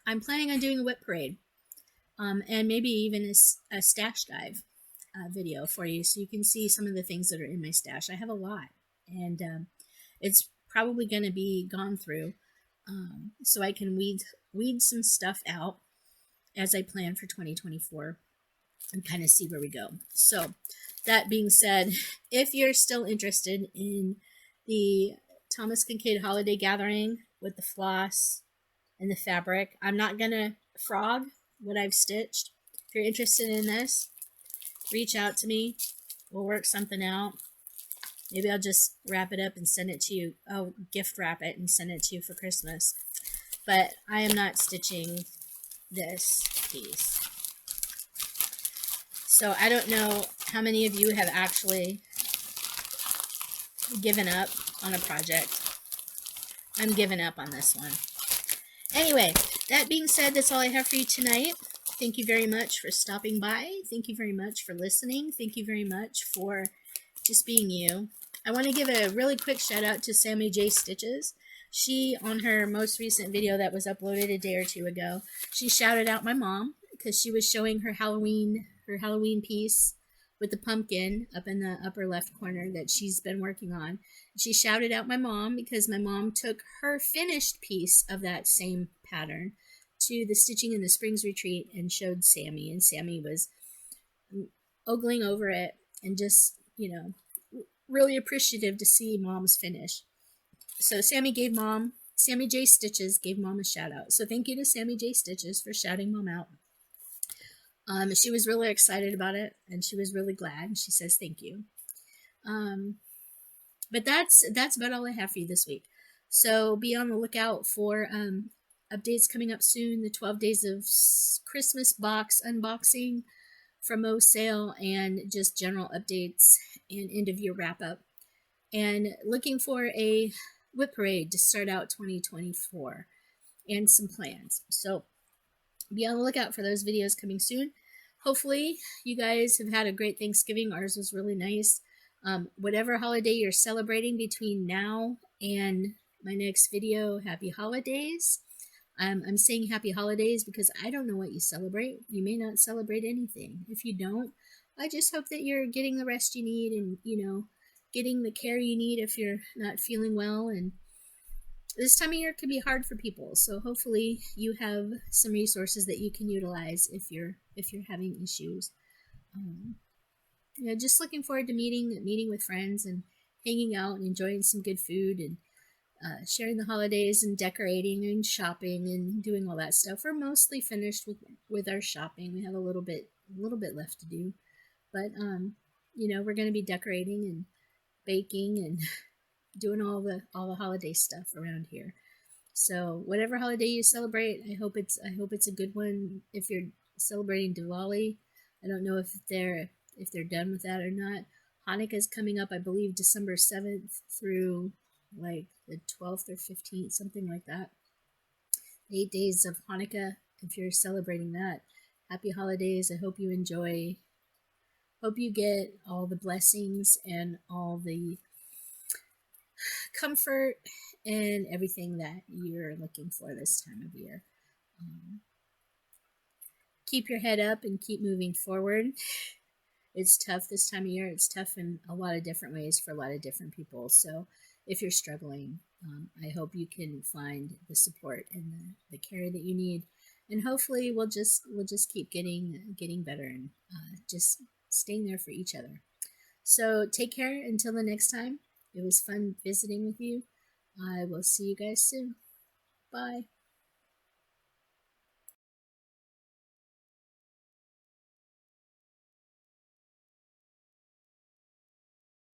S1: I'm planning on doing a whip parade, and maybe even a stash dive video for you, so you can see some of the things that are in my stash. I have a lot. And it's probably going to be gone through, so I can weed some stuff out as I plan for 2024 and kind of see where we go. So that being said, if you're still interested in the Thomas Kincaid Holiday Gathering with the floss and the fabric, I'm not going to frog what I've stitched. If you're interested in this, reach out to me. We'll work something out. Maybe I'll just wrap it up and send it to you. Oh, gift wrap it and send it to you for Christmas. But I am not stitching this piece. So I don't know how many of you have actually given up on a project. I'm giving up on this one. Anyway, that being said, that's all I have for you tonight. Thank you very much for stopping by. Thank you very much for listening. Thank you very much for just being you. I want to give a really quick shout out to Sammy J Stitches. She, on her most recent video that was uploaded a day or two ago, she shouted out my mom because she was showing her Halloween piece with the pumpkin up in the upper left corner that she's been working on. She shouted out my mom because my mom took her finished piece of that same pattern to the Stitching in the Springs retreat and showed Sammy, and Sammy was ogling over it and just, you know, really appreciative to see Mom's finish. So Sammy gave Mom Sammy J Stitches gave Mom a shout out. So thank you to Sammy J Stitches for shouting Mom out. She was really excited about it, and she was really glad. She says thank you. But that's about all I have for you this week. So be on the lookout for updates coming up soon. The 12 days of Christmas box unboxing, promo sale, and just general updates and end of year wrap up. And looking for a WIP parade to start out 2024 and some plans. So be on the lookout for those videos coming soon. Hopefully you guys have had a great Thanksgiving. Ours was really nice. Whatever holiday you're celebrating between now and my next video, happy holidays. I'm saying happy holidays because I don't know what you celebrate. You may not celebrate anything. If you don't, I just hope that you're getting the rest you need and, you know, getting the care you need if you're not feeling well. And this time of year can be hard for people, so hopefully you have some resources that you can utilize if you're having issues. Just looking forward to meeting with friends and hanging out and enjoying some good food and sharing the holidays and decorating and shopping and doing all that stuff. We're mostly finished with our shopping. We have a little bit left to do, but we're going to be decorating and baking and doing all the holiday stuff around here. So whatever holiday you celebrate, I hope it's a good one. If you're celebrating Diwali, I don't know if they're done with that or not. Hanukkah's coming up, I believe, December 7th through like the 12th or 15th, something like that. 8 days of Hanukkah. If you're celebrating that, happy holidays. I hope you enjoy. Hope you get all the blessings and all the comfort and everything that you're looking for this time of year. Keep your head up and keep moving forward. It's tough this time of year. It's tough in a lot of different ways for a lot of different people. So if you're struggling, I hope you can find the support and the care that you need. And hopefully we'll just keep getting better and just staying there for each other. So take care until the next time. It was fun visiting with you. I will see you guys soon. Bye.